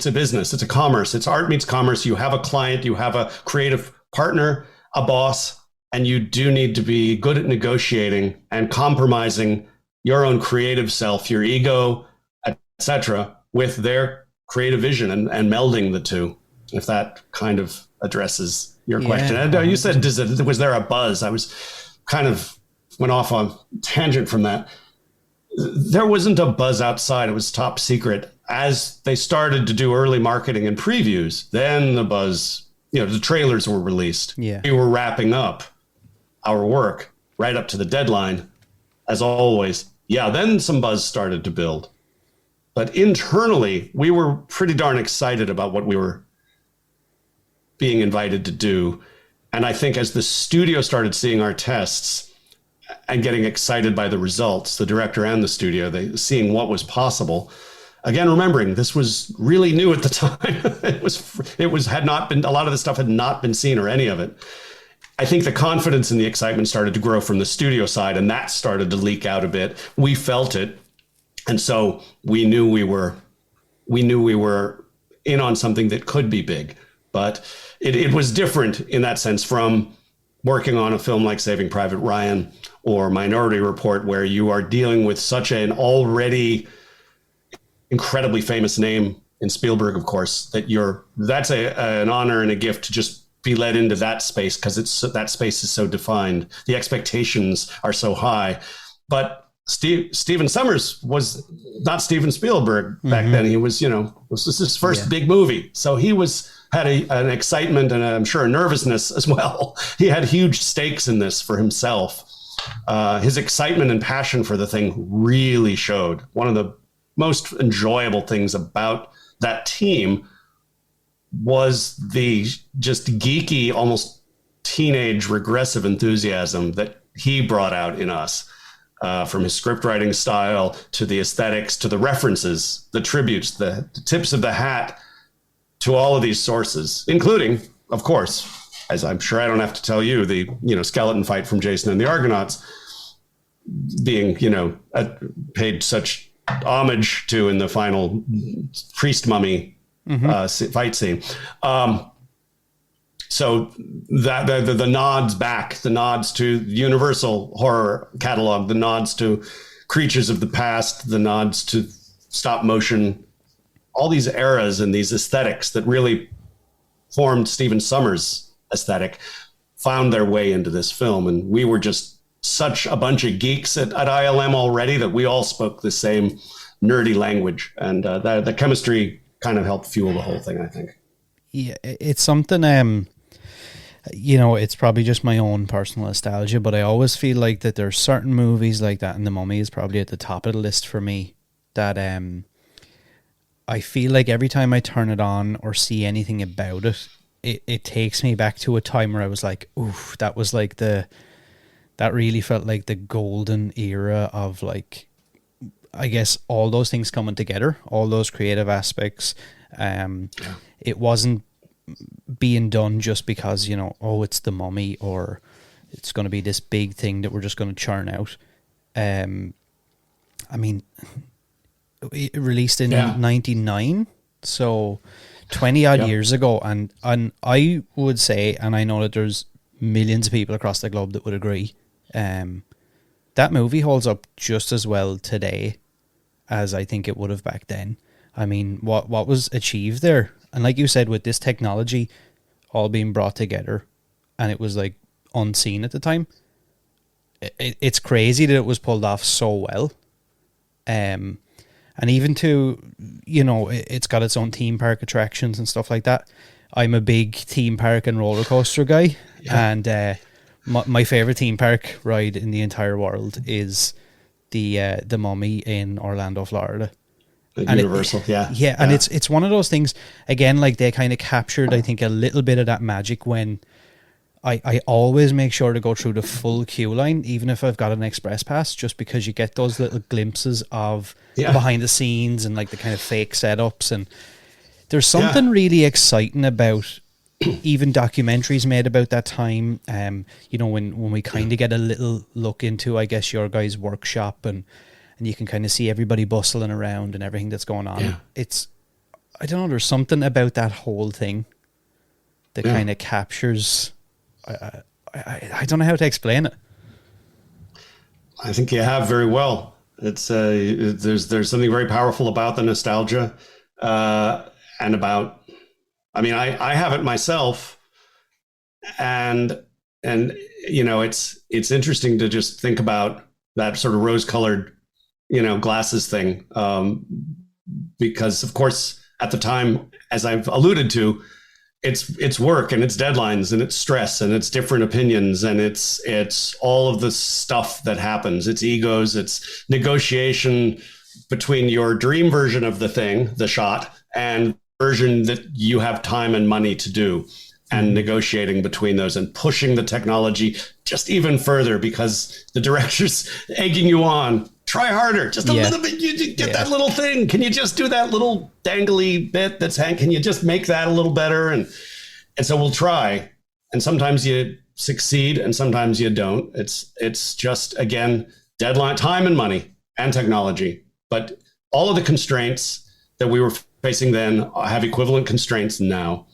a business, it's a commerce, it's art meets commerce. You have a client, you have a creative partner, a boss, and you do need to be good at negotiating and compromising your own creative self, your ego, etc., with their creative vision and melding the two, if that kind of addresses your question. And you said, was there a buzz? I was kind of went off on tangent from that. There wasn't a buzz outside. It was top secret. As they started to do early marketing and previews, then the buzz, the trailers were released. Yeah. We were wrapping up our work right up to the deadline, as always. Yeah, then some buzz started to build. But internally, we were pretty darn excited about what we were being invited to do. And I think as the studio started seeing our tests and getting excited by the results, the director and the studio, they seeing what was possible. Again, remembering this was really new at the time. Had not been, a lot of the stuff had not been seen, or any of it. I think the confidence and the excitement started to grow from the studio side, and that started to leak out a bit. We felt it. And so we knew we were in on something that could be big, but it was different in that sense from working on a film like Saving Private Ryan or Minority Report, where you are dealing with such an already incredibly famous name in Spielberg, of course, that's an honor and a gift to just be led into that space, because that space is so defined. The expectations are so high, but Steven Sommers was not Steven Spielberg back then. He was, this was his first big movie. So he had an excitement and I'm sure a nervousness as well. He had huge stakes in this for himself. His excitement and passion for the thing really showed. One of the most enjoyable things about that team was the just geeky, almost teenage regressive enthusiasm that he brought out in us. From his script writing style to the aesthetics, to the references, the tributes, the tips of the hat to all of these sources, including, of course, as I'm sure I don't have to tell you, the skeleton fight from Jason and the Argonauts being paid such homage to in the final priest mummy fight scene. So that the nods back, the nods to Universal horror catalog, the nods to Creatures of the Past, the nods to stop motion, all these eras and these aesthetics that really formed Stephen Sommers' aesthetic found their way into this film. And we were just such a bunch of geeks at ILM already that we all spoke the same nerdy language. And the chemistry kind of helped fuel the whole thing, I think. Yeah, it's something... it's probably just my own personal nostalgia, but I always feel like that there's certain movies like that, and The Mummy is probably at the top of the list for me, that I feel like every time I turn it on or see anything about it, it takes me back to a time where I was like, oof, that was like that really felt like the golden era of, like, I guess all those things coming together, all those creative aspects. It wasn't being done just because, it's The Mummy, or it's going to be this big thing that we're just going to churn out. I mean, it released in 99, so 20 odd years ago, and I would say, and I know that there's millions of people across the globe that would agree, that movie holds up just as well today as I think it would have back then. I mean, what was achieved there, and like you said, with this technology all being brought together, and it was like unseen at the time. It's crazy that it was pulled off so well. And even to, it's got its own theme park attractions and stuff like that. I'm a big theme park and roller coaster guy, and my favorite theme park ride in the entire world is the Mummy in Orlando, Florida. Universal, and it's one of those things, again, like they kind of captured, I think, a little bit of that magic when I always make sure to go through the full queue line, even if I've got an express pass, just because you get those little glimpses of behind the scenes and like the kind of fake setups. And there's something really exciting about even documentaries made about that time. When we kind of get a little look into, I guess, your guys' workshop, and you can kind of see everybody bustling around and everything that's going on. It's, I don't know, there's something about that whole thing that kind of captures... I don't know how to explain it. I think you have very well. It's there's something very powerful about the nostalgia, and about. I mean, I have it myself, and it's interesting to just think about that sort of rose-colored, glasses thing, because of course at the time, as I've alluded to, it's work and it's deadlines and it's stress and it's different opinions and it's all of the stuff that happens. It's egos, it's negotiation between your dream version of the thing, the shot, and version that you have time and money to do, and negotiating between those and pushing the technology just even further because the director's egging you on. Try harder, just a little bit. You get that little thing. Can you just do that little dangly bit that's Hank? Can you just make that a little better? And so we'll try. And sometimes you succeed and sometimes you don't. It's just, again, deadline, time and money and technology. But all of the constraints that we were facing then have equivalent constraints now.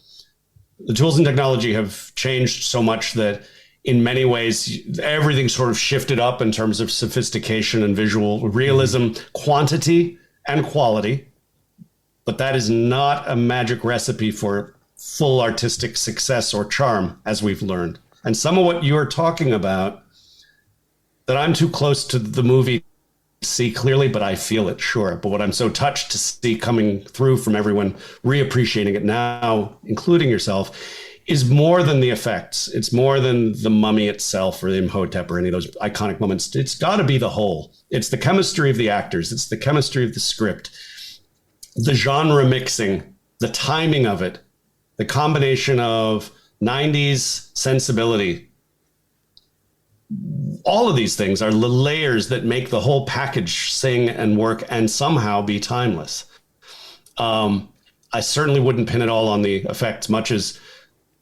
The tools and technology have changed so much that in many ways, everything sort of shifted up in terms of sophistication and visual realism, quantity and quality. But that is not a magic recipe for full artistic success or charm, as we've learned. And some of what you're talking about, that I'm too close to the movie to see clearly, but I feel it, sure. But what I'm so touched to see coming through from everyone reappreciating it now, including yourself, is more than the effects. It's more than the mummy itself or the Imhotep or any of those iconic moments. It's got to be the whole. It's the chemistry of the actors. It's the chemistry of the script, the genre mixing, the timing of it, the combination of 90s sensibility. All of these things are the layers that make the whole package sing and work and somehow be timeless. I certainly wouldn't pin it all on the effects, much as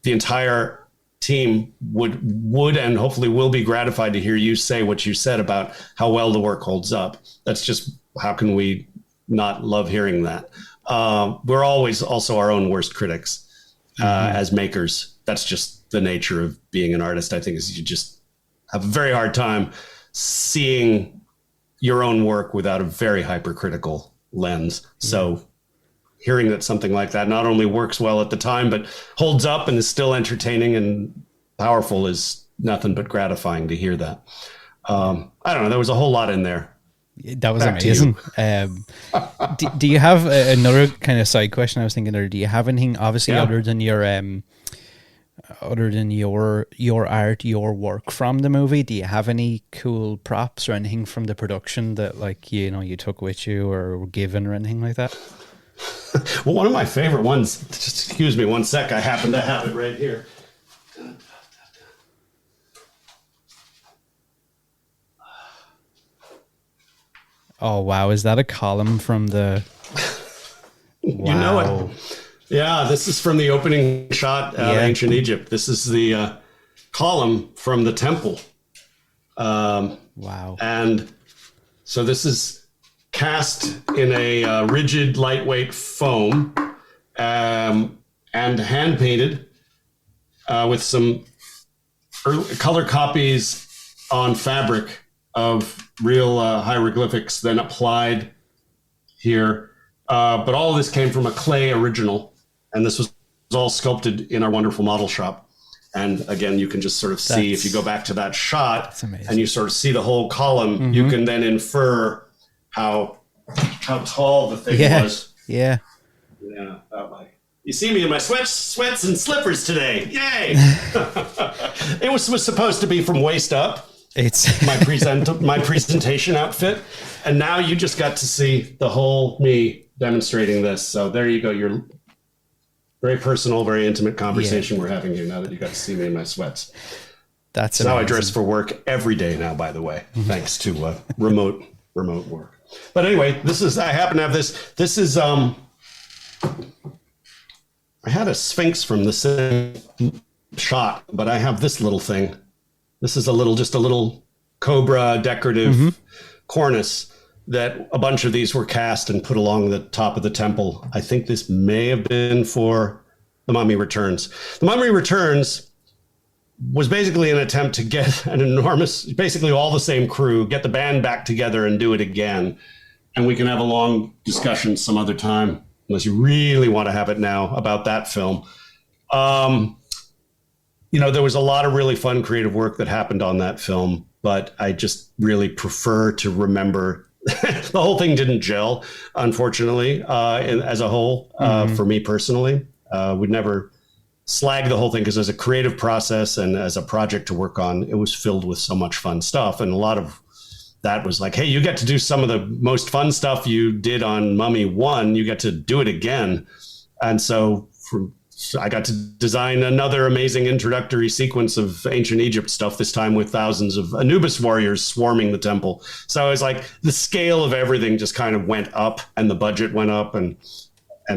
the entire team would and hopefully will be gratified to hear you say what you said about how well the work holds up. That's just, how can we not love hearing that? We're always also our own worst critics as makers. That's just the nature of being an artist, I think, is you just have a very hard time seeing your own work without a very hypercritical lens. So hearing that something like that not only works well at the time, but holds up and is still entertaining and powerful is nothing but gratifying to hear that. I don't know. There was a whole lot in there. That was amazing. Do you have another kind of side question I was thinking there? Do you have anything, obviously, other than your art, your work from the movie? Do you have any cool props or anything from the production that, like, you know, you took with you or were given or anything like that? Well, one of my favorite ones, just excuse me one sec, I happen to have it right here. Oh, wow. Is that a column from the... Wow. You know it. Yeah, this is from the opening shot of ancient Egypt. This is the column from the temple. Wow. And so this is cast in a rigid, lightweight foam and hand painted with some color copies on fabric of real hieroglyphics, then applied here. But all of this came from a clay original, and this was all sculpted in our wonderful model shop. And again, you can just sort of see, if you go back to that shot and you sort of see the whole column, you can then infer how tall the thing was. Yeah. Yeah. You see me in my sweats and slippers today. Yay! It was supposed to be from waist up. It's my presentation outfit, and now you just got to see the whole me demonstrating this. So there you go. Your very personal, very intimate conversation we're having here now that you got to see me in my sweats. That's how I dress for work every day now, by the way, thanks to remote work. But anyway, I happen to have this. This is, I had a Sphinx from the same shot, but I have this little thing. This is just a little cobra decorative cornice that a bunch of these were cast and put along the top of the temple. I think this may have been for The Mummy Returns. The Mummy Returns was basically an attempt to get basically all the same crew, get the band back together and do it again. And we can have a long discussion some other time, unless you really want to have it now, about that film. There was a lot of really fun creative work that happened on that film, but I just really prefer to remember the whole thing didn't gel, unfortunately, as a whole, for me personally. We'd never slag the whole thing, because as a creative process and as a project to work on, it was filled with so much fun stuff. And a lot of that was like, hey, you get to do some of the most fun stuff you did on Mummy 1. You get to do it again. And so I got to design another amazing introductory sequence of ancient Egypt stuff, this time with thousands of Anubis warriors swarming the temple. So it was like the scale of everything just kind of went up, and the budget went up. And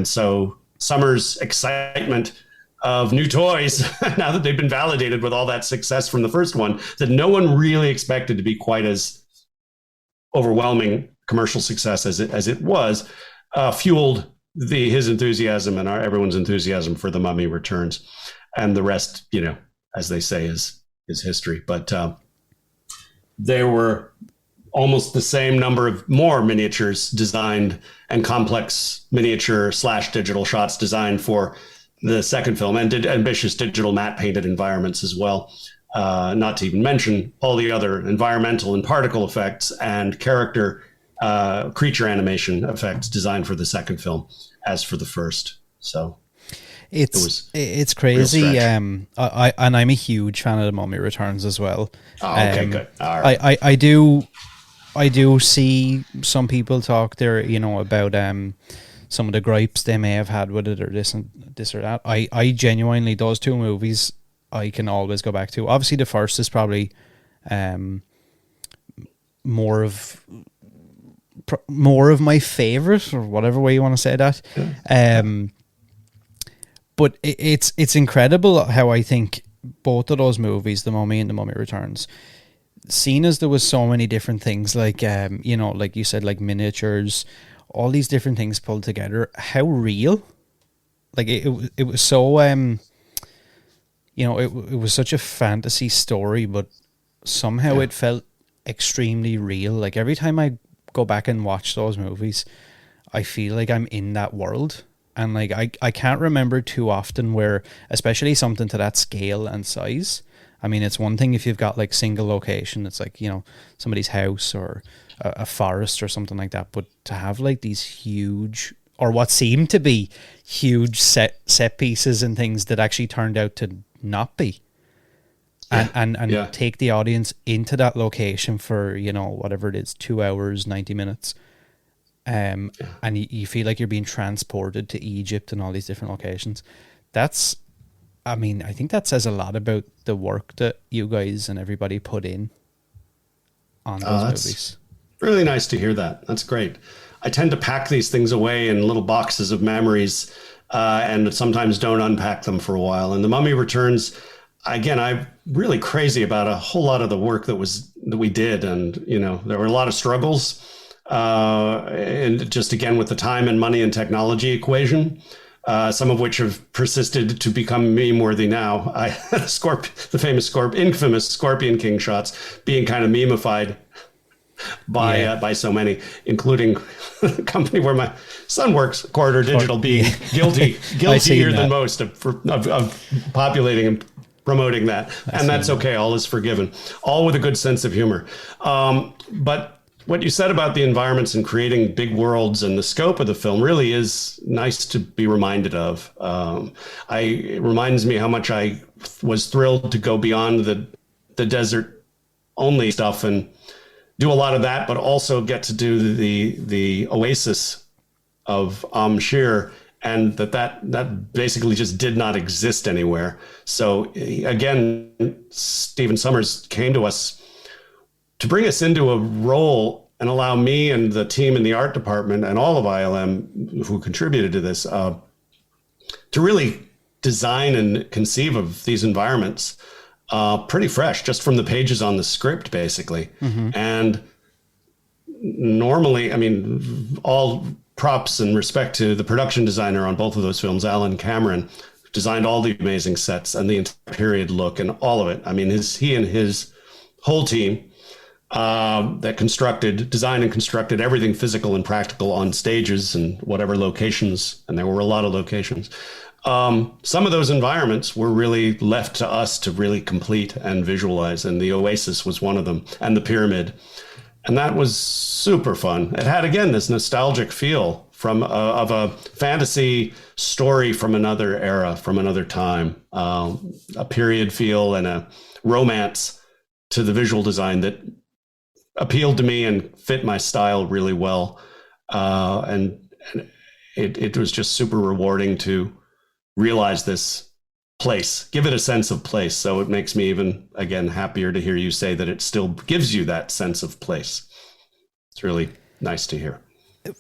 so Summer's excitement of new toys, now that they've been validated with all that success from the first one, that no one really expected to be quite as overwhelming commercial success as it was, fueled his enthusiasm and everyone's enthusiasm for The Mummy Returns. And the rest, as they say, is history. But there were almost the same number of more miniatures designed, and complex miniature / digital shots designed for the second film, and did ambitious digital matte painted environments as well. Not to even mention all the other environmental and particle effects and character creature animation effects designed for the second film as for the first. So it's crazy. I'm a huge fan of The Mummy Returns as well. Oh, okay, good. All right. I do see some people talk there, about some of the gripes they may have had with it, or this or that. I genuinely, those two movies I can always go back to. Obviously, the first is probably more of my favorite, or whatever way you want to say that. But it's incredible how I think both of those movies, The Mummy and The Mummy Returns, seen as there was so many different things, like like you said, like miniatures, all these different things pulled together. How real, like it was so it was such a fantasy story, but somehow it felt extremely real. Like every time I go back and watch those movies, I feel like I'm in that world. And like I can't remember too often where, especially something to that scale and size. I mean, it's one thing if you've got like single location, it's like, somebody's house or a forest or something like that. But to have like these huge, or what seemed to be huge set pieces and things that actually turned out to not be. And take the audience into that location for, whatever it is, 2 hours, 90 minutes. And you feel like you're being transported to Egypt and all these different locations. I think that says a lot about the work that you guys and everybody put in on those movies. Really nice to hear that. That's great. I tend to pack these things away in little boxes of memories, and sometimes don't unpack them for a while. And The Mummy Returns, again, I'm really crazy about a whole lot of the work that we did. And, there were a lot of struggles, and just again, with the time and money and technology equation, some of which have persisted to become meme-worthy now. The infamous Scorpion King shots being kind of meme-ified by so many, including the company where my son works, Corridor Digital, being guiltier than most of populating and promoting that. And that's okay. All is forgiven. All with a good sense of humor. But what you said about the environments and creating big worlds and the scope of the film really is nice to be reminded of. It reminds me how much I was thrilled to go beyond the desert only stuff and do a lot of that, but also get to do the oasis of Shir, and that basically just did not exist anywhere. So again, Stephen Sommers came to us to bring us into a role and allow me and the team in the art department and all of ILM who contributed to this to really design and conceive of these environments pretty fresh, just from the pages on the script, basically. Mm-hmm. And normally, all props and respect to the production designer on both of those films, Alan Cameron, designed all the amazing sets and the entire period look and all of it. He and his whole team that designed and constructed everything physical and practical on stages and whatever locations, and there were a lot of locations. Some of those environments were really left to us to really complete and visualize, and the Oasis was one of them, and the pyramid. And that was super fun. It had, again, this nostalgic feel of a fantasy story from another era, from another time, a period feel and a romance to the visual design that appealed to me and fit my style really well. And it was just super rewarding to realize this place, give it a sense of place. So it makes me even, again, happier to hear you say that it still gives you that sense of place. It's really nice to hear.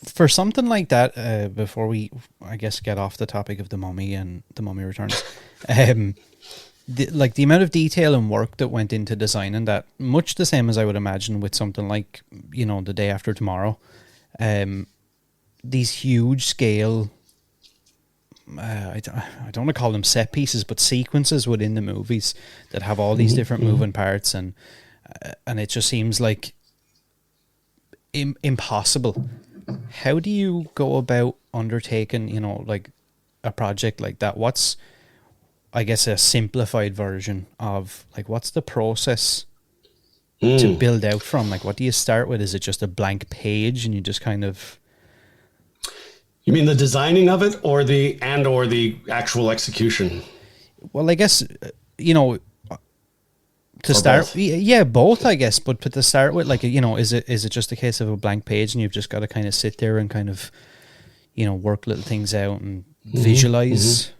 For something like that, before we, I guess, get off the topic of The Mummy and The Mummy Returns, the amount of detail and work that went into designing that, much the same as I would imagine with something like, The Day After Tomorrow, these huge scale, I don't want to call them set pieces, but sequences within the movies that have all these different moving parts, and it just seems like impossible. How do you go about undertaking, like a project like that? What's, I guess, a simplified version of, like, what's the process to build out from? Like, what do you start with? Is it just a blank page and you just kind of... You mean the designing of it or the actual execution? Well, I guess, to start, both. Yeah, both, I guess. But to start with, like, is it just a case of a blank page and you've just got to kind of sit there and kind of, work little things out and visualize?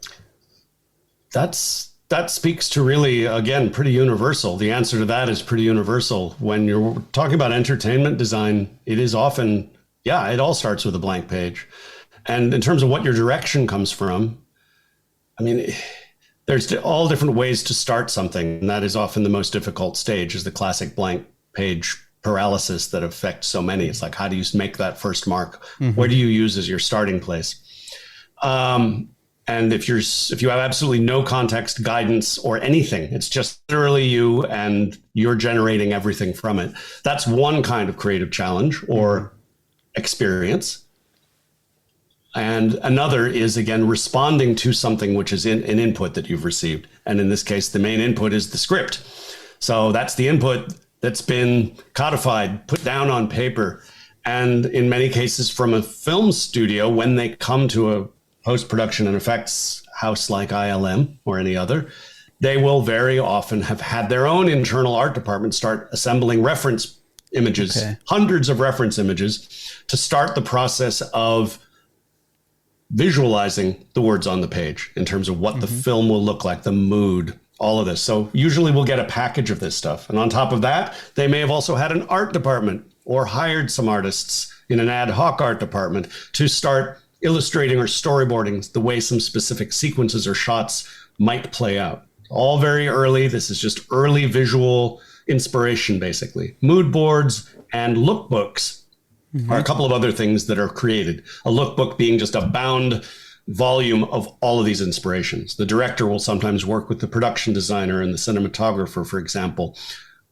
That speaks to really, again, pretty universal. The answer to that is pretty universal. When you're talking about entertainment design, it is often, it all starts with a blank page. And in terms of what your direction comes from, I mean, there's all different ways to start something. And that is often the most difficult stage, is the classic blank page paralysis that affects so many. It's like, how do you make that first mark? Where do you use as your starting place? And if you have absolutely no context, guidance, or anything, it's just literally you and you're generating everything from it. That's one kind of creative challenge or experience. And another is, again, responding to something which is an input that you've received. And in this case, the main input is the script. So that's the input that's been codified, put down on paper. And in many cases from a film studio, when they come to a post-production and effects house like ILM or any other, they will very often have had their own internal art department start assembling reference images, hundreds of reference images, to start the process of visualizing the words on the page in terms of what the film will look like, the mood, all of this. So usually we'll get a package of this stuff. And on top of that, they may have also had an art department or hired some artists in an ad hoc art department to start illustrating or storyboarding the way some specific sequences or shots might play out. All very early. This is just early visual inspiration, basically. Mood boards and lookbooks are a couple of other things that are created. A lookbook being just a bound volume of all of these inspirations. The director will sometimes work with the production designer and the cinematographer, for example,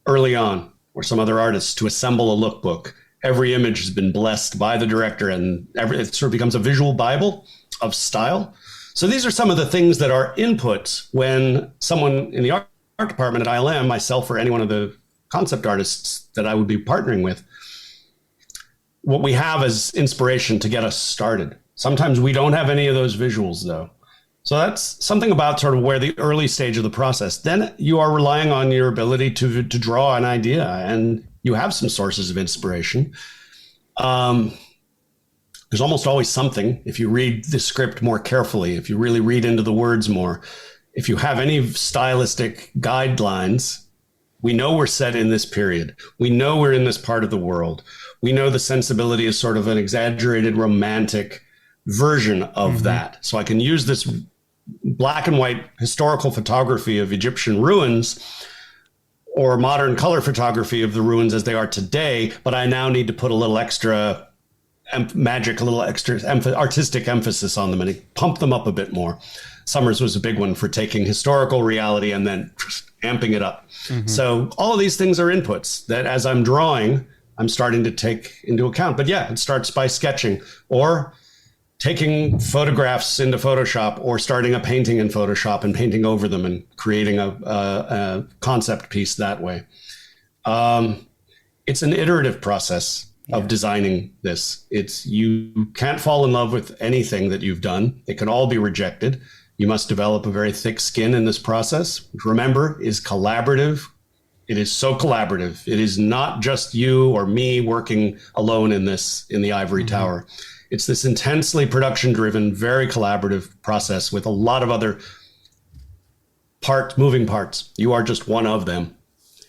early on, or some other artists, to assemble a lookbook. Every image has been blessed by the director, and it sort of becomes a visual Bible of style. So these are some of the things that are inputs when someone in the art department at ILM, myself or any one of the concept artists that I would be partnering with, what we have is inspiration to get us started. Sometimes we don't have any of those visuals, though. So that's something about sort of where the early stage of the process. Then you are relying on your ability to draw an idea, and you have some sources of inspiration. There's almost always something. If you read the script more carefully, if you really read into the words more, if you have any stylistic guidelines, we know we're set in this period. We know we're in this part of the world. We know the sensibility is sort of an exaggerated romantic version of that. So I can use this black and white historical photography of Egyptian ruins or modern color photography of the ruins as they are today, but I now need to put a little extra magic, a little extra artistic emphasis on them and pump them up a bit more. Summers was a big one for taking historical reality and then amping it up. So all of these things are inputs that as I'm drawing, I'm starting to take into account. But yeah, it starts by sketching or taking photographs into Photoshop or starting a painting in Photoshop and painting over them and creating a concept piece that way. It's an iterative process. of designing this. You can't fall in love with anything that you've done. It can all be rejected. You must develop a very thick skin in this process, which, remember, is collaborative. It is so collaborative. It is not just you or me working alone in the ivory tower. It's this intensely production-driven, very collaborative process with a lot of other moving parts. You are just one of them.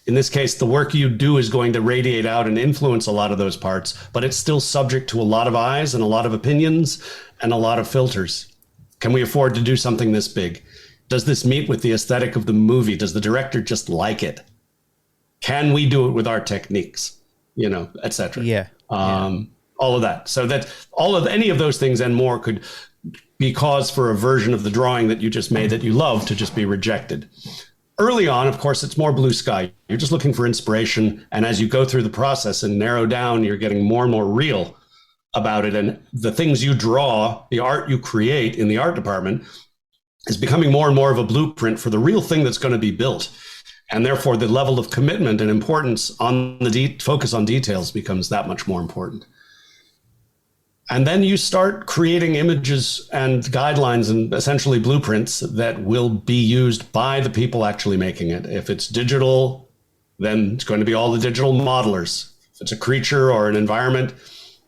In this case, the work you do is going to radiate out and influence a lot of those parts, but it's still subject to a lot of eyes and a lot of opinions and a lot of filters. Can we afford to do something this big? Does this meet with the aesthetic of the movie? Does the director just like it? Can we do it with our techniques? Etc. Yeah. All of that. So that any of those things and more could be cause for a version of the drawing that you just made that you love to just be rejected. Early on, of course, it's more blue sky. You're just looking for inspiration. And as you go through the process and narrow down, you're getting more and more real about it. And the things you draw, the art you create in the art department is becoming more and more of a blueprint for the real thing that's going to be built. And therefore, the level of commitment and importance on the focus on details becomes that much more important. And then you start creating images and guidelines and essentially blueprints that will be used by the people actually making it. If it's digital, then it's going to be all the digital modelers. If it's a creature or an environment,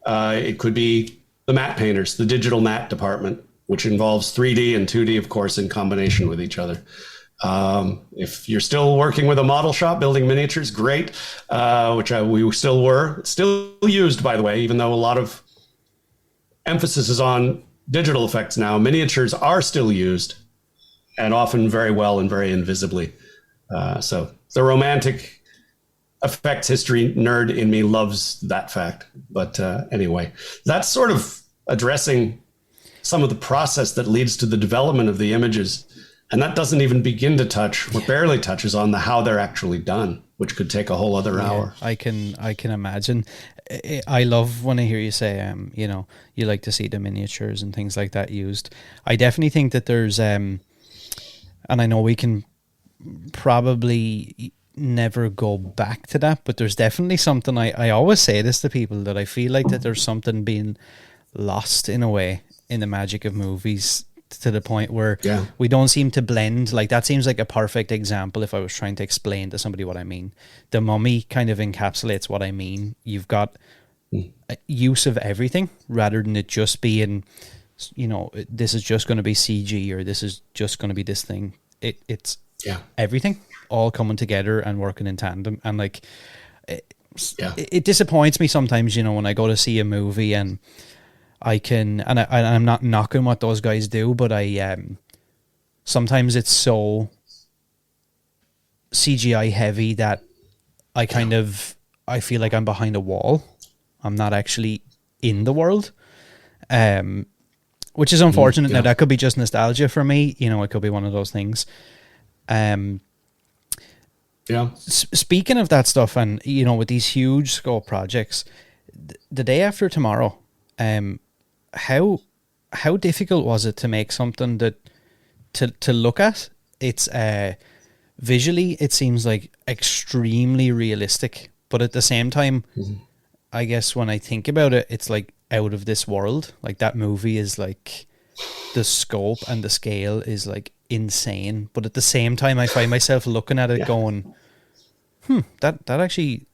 it could be the matte painters, the digital matte department, which involves 3D and 2D, of course, in combination with each other. If you're still working with a model shop building miniatures, great, which we still were. It's still used, by the way, even though a lot of emphasis is on digital effects now. Miniatures are still used, and often very well and very invisibly. So the romantic effects history nerd in me loves that fact. But anyway, that's sort of addressing some of the process that leads to the development of the images. And that doesn't even begin to touch, or barely touches on how they're actually done, which could take a whole other hour. I can imagine. I love when I hear you say, you like to see the miniatures and things like that used. I definitely think that there's, and I know we can probably never go back to that, but there's definitely something, I always say this to people, that I feel like that there's something being lost in a way in the magic of movies, to the point where we don't seem to blend. Like, that seems like a perfect example if I was trying to explain to somebody what I mean. The Mummy kind of encapsulates what I mean. You've got a use of everything rather than it just being, this is just going to be CG or this is just going to be this thing. It's everything all coming together and working in tandem. And like, it disappoints me sometimes, when I go to see a movie and I can, and I'm not knocking what those guys do, but sometimes it's so CGI heavy that I feel like I'm behind a wall. I'm not actually in the world, which is unfortunate. Now, that could be just nostalgia for me. It could be one of those things. Speaking of that stuff, and with these huge scope projects, the day after tomorrow, how difficult was it to make something that to look at? It's visually, it seems like extremely realistic, but at the same time, I guess when I think about it, it's like out of this world. Like, that movie is like, the scope and the scale is like insane, but at the same time, I find myself looking at it going, that actually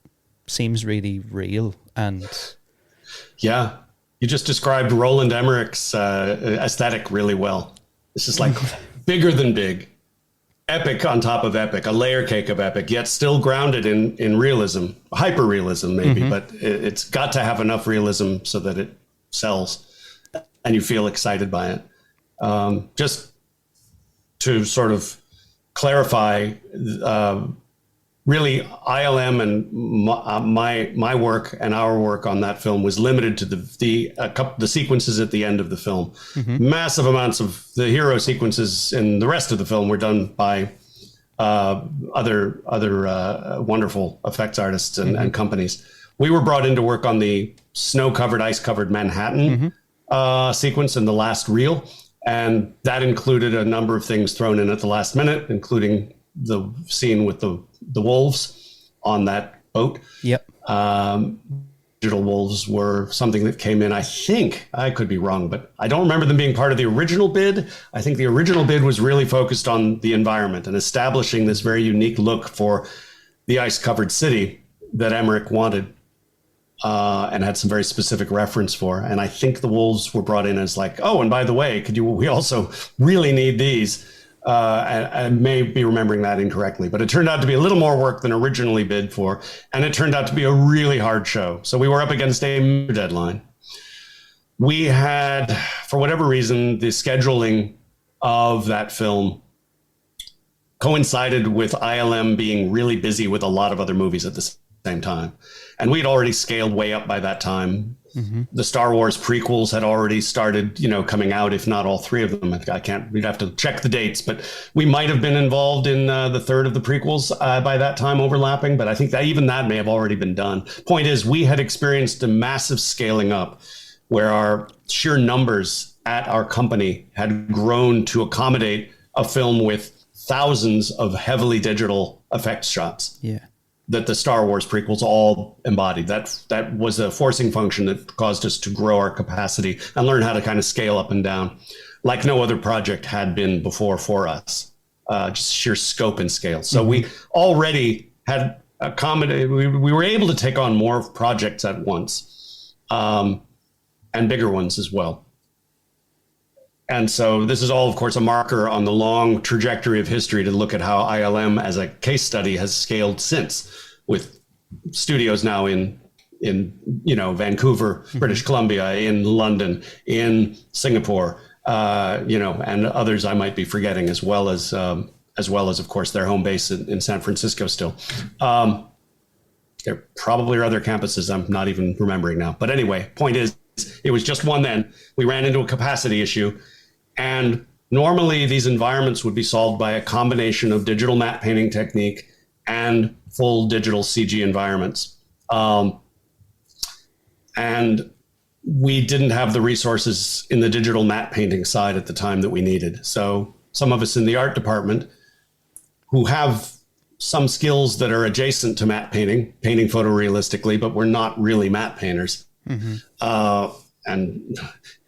seems really real. And you just described Roland Emmerich's aesthetic really well. This is like bigger than big, epic on top of epic, a layer cake of epic, yet still grounded in realism, hyper realism maybe, but it's got to have enough realism so that it sells and you feel excited by it. Just to sort of clarify, really, ILM and my work and our work on that film was limited to the sequences at the end of the film. Massive amounts of the hero sequences in the rest of the film were done by other wonderful effects artists and companies. We were brought in to work on the snow-covered, ice-covered Manhattan sequence in the last reel, and that included a number of things thrown in at the last minute, including the scene with the wolves on that boat. digital wolves were something that came in, I think, I could be wrong, but I don't remember them being part of the original bid. I think the original bid was really focused on the environment and establishing this very unique look for the ice-covered city that Emmerich wanted, and had some very specific reference for. And I think the wolves were brought in as like, oh, and by the way, we also really need these. I may be remembering that incorrectly, but it turned out to be a little more work than originally bid for. And it turned out to be a really hard show. So we were up against a deadline. We had, for whatever reason, the scheduling of that film coincided with ILM being really busy with a lot of other movies at the same time. And we'd already scaled way up by that time. Mm-hmm. The Star Wars prequels had already started, coming out, if not all three of them. We'd have to check the dates, but we might have been involved in the third of the prequels by that time, overlapping. But I think that even that may have already been done. Point is, we had experienced a massive scaling up where our sheer numbers at our company had grown to accommodate a film with thousands of heavily digital effects shots. Yeah. That the Star Wars prequels all embodied. That was a forcing function that caused us to grow our capacity and learn how to kind of scale up and down like no other project had been before for us, just sheer scope and scale. So we already had accommodated, we were able to take on more projects at once, and bigger ones as well. And so this is all, of course, a marker on the long trajectory of history to look at how ILM as a case study has scaled since, with studios now in Vancouver, British Columbia, in London, in Singapore, and others I might be forgetting, as well as of course their home base in San Francisco still. There probably are other campuses I'm not even remembering now. But anyway, point is, it was just one then. We ran into a capacity issue. And normally these environments would be solved by a combination of digital matte painting technique and full digital CG environments. And we didn't have the resources in the digital matte painting side at the time that we needed. So some of us in the art department who have some skills that are adjacent to matte painting photorealistically, but we're not really matte painters. Mm-hmm. And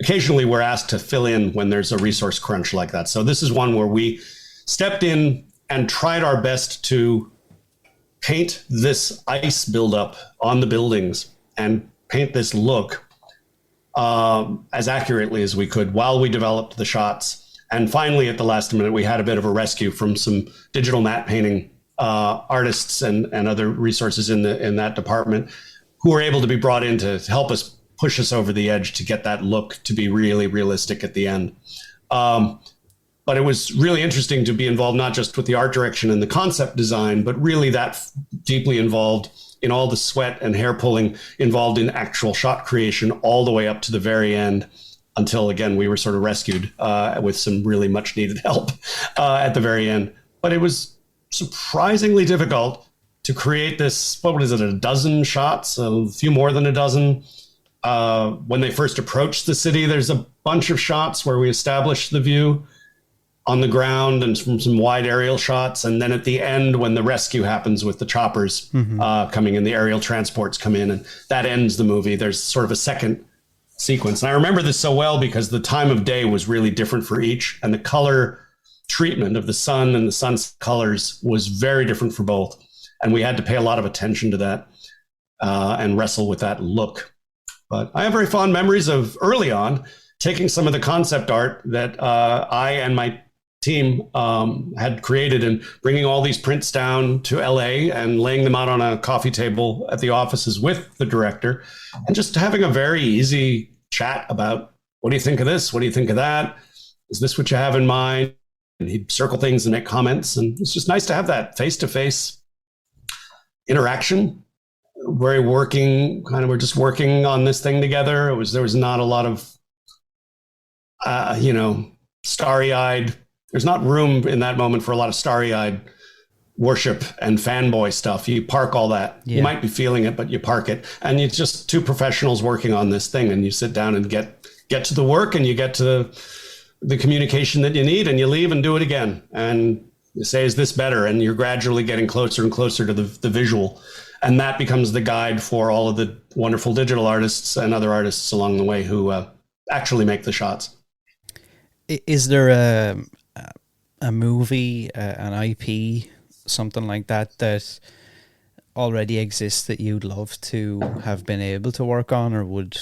occasionally we're asked to fill in when there's a resource crunch like that. So this is one where we stepped in and tried our best to paint this ice buildup on the buildings and paint this look as accurately as we could while we developed the shots. And finally, at the last minute, we had a bit of a rescue from some digital matte painting artists and other resources in that department who were able to be brought in to help us push us over the edge to get that look to be really realistic at the end. But it was really interesting to be involved, not just with the art direction and the concept design, but really that deeply involved in all the sweat and hair pulling involved in actual shot creation all the way up to the very end, until, again, we were sort of rescued with some really much needed help at the very end. But it was surprisingly difficult to create this, what is it, a dozen shots, a few more than a dozen. When they first approached the city, there's a bunch of shots where we established the view on the ground and from some wide aerial shots. And then at the end, when the rescue happens with the choppers coming in, the aerial transports come in, and that ends the movie. There's sort of a second sequence. And I remember this so well because the time of day was really different for each. And the color treatment of the sun and the sun's colors was very different for both. And we had to pay a lot of attention to that and wrestle with that look. But I have very fond memories of early on taking some of the concept art that I and my team had created and bringing all these prints down to LA and laying them out on a coffee table at the offices with the director and just having a very easy chat about, what do you think of this? What do you think of that? Is this what you have in mind? And he'd circle things and make comments. And it's just nice to have that face-to-face interaction. We're just working on this thing together. There was not a lot of, starry-eyed. There's not room in that moment for a lot of starry-eyed worship and fanboy stuff. You park all that. Yeah. You might be feeling it, but you park it. And it's just two professionals working on this thing, and you sit down and get to the work, and you get to the communication that you need, and you leave and do it again. And you say, is this better? And you're gradually getting closer and closer to the visual. And that becomes the guide for all of the wonderful digital artists and other artists along the way who actually make the shots. Is there a movie, an IP, something like that already exists that you'd love to have been able to work on, or would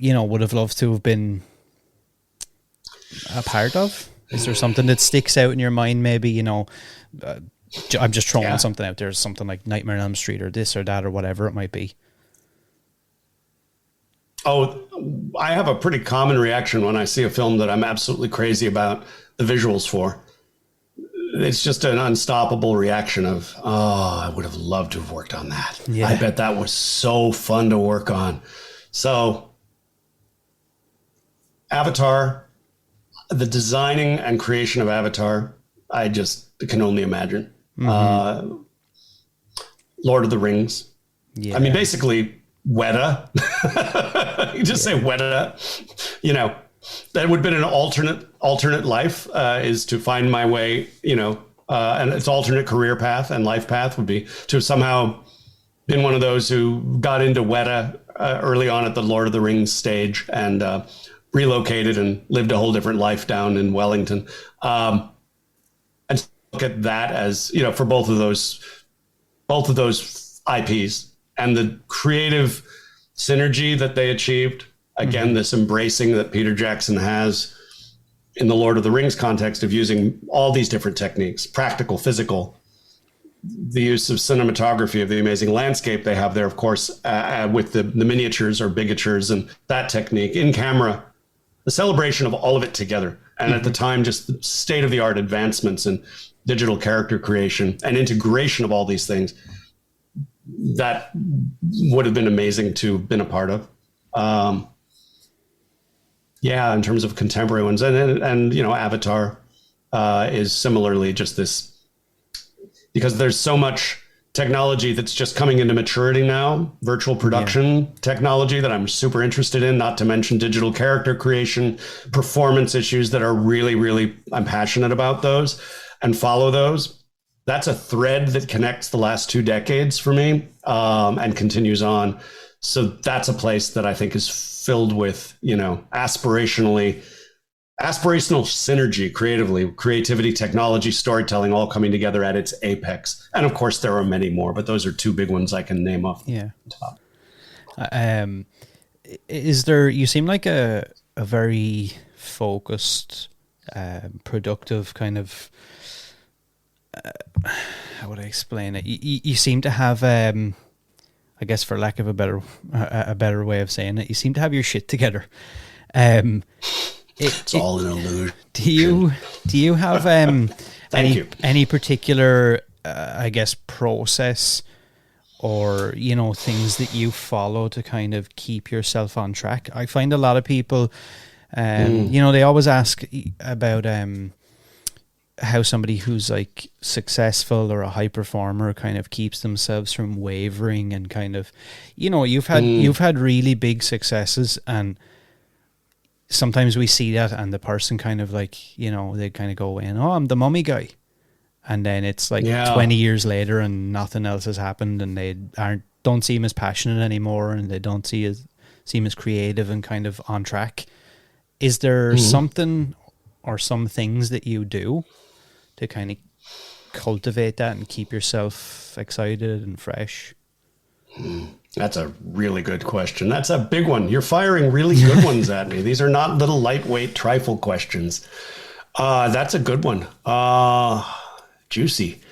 have loved to have been a part of? Is there something that sticks out in your mind? Maybe, I'm just throwing something out there, something like Nightmare on Elm Street or this or that or whatever it might be. Oh, I have a pretty common reaction when I see a film that I'm absolutely crazy about the visuals for. It's just an unstoppable reaction of, oh, I would have loved to have worked on that. Yeah. I bet that was so fun to work on. So Avatar, the designing and creation of Avatar, I just can only imagine. Mm-hmm. Lord of the Rings. Yeah. I mean, basically, Weta. You just say Weta. That would have been an alternate life, is to find my way, and its alternate career path and life path would be to have somehow been one of those who got into Weta early on at the Lord of the Rings stage and relocated and lived a whole different life down in Wellington. And look at that as, for both of those IPs and the creative synergy that they achieved. Again, mm-hmm. This embracing that Peter Jackson has in the Lord of the Rings context of using all these different techniques, practical, physical, the use of cinematography, of the amazing landscape they have there, of course, with the miniatures or bigatures and that technique in camera, the celebration of all of it together. And at the time, just the state-of-the-art advancements in digital character creation and integration of all these things, that would have been amazing to have been a part of. In terms of contemporary ones. And Avatar is similarly just this, because there's so much technology that's just coming into maturity now, virtual production technology that I'm super interested in, not to mention digital character creation, performance issues that are really, really, I'm passionate about those and follow those. That's a thread that connects the last 2 decades for me, and continues on. So that's a place that I think is filled with, aspirational synergy, creativity, technology, storytelling, all coming together at its apex. And of course, there are many more, but those are 2 big ones I can name off the top. You seem like a very focused, productive kind of, how would I explain it? You seem to have, I guess, for lack of a better way of saying it, you seem to have your shit together. It's all an illusion. Do you have any particular, I guess, process or things that you follow to kind of keep yourself on track? I find a lot of people, they always ask about how somebody who's like successful or a high performer kind of keeps themselves from wavering, and kind of, you've had really big successes, and sometimes we see that and the person kind of like, they kind of go away and, oh, I'm the mummy guy. And then it's like 20 years later and nothing else has happened, and they don't seem as passionate anymore, and they don't seem as creative and kind of on track. Is there something or some things that you do to kind of cultivate that and keep yourself excited and fresh? That's a really good question. That's a big one. You're firing really good ones at me. These are not little lightweight trifle questions. That's a good one. Juicy.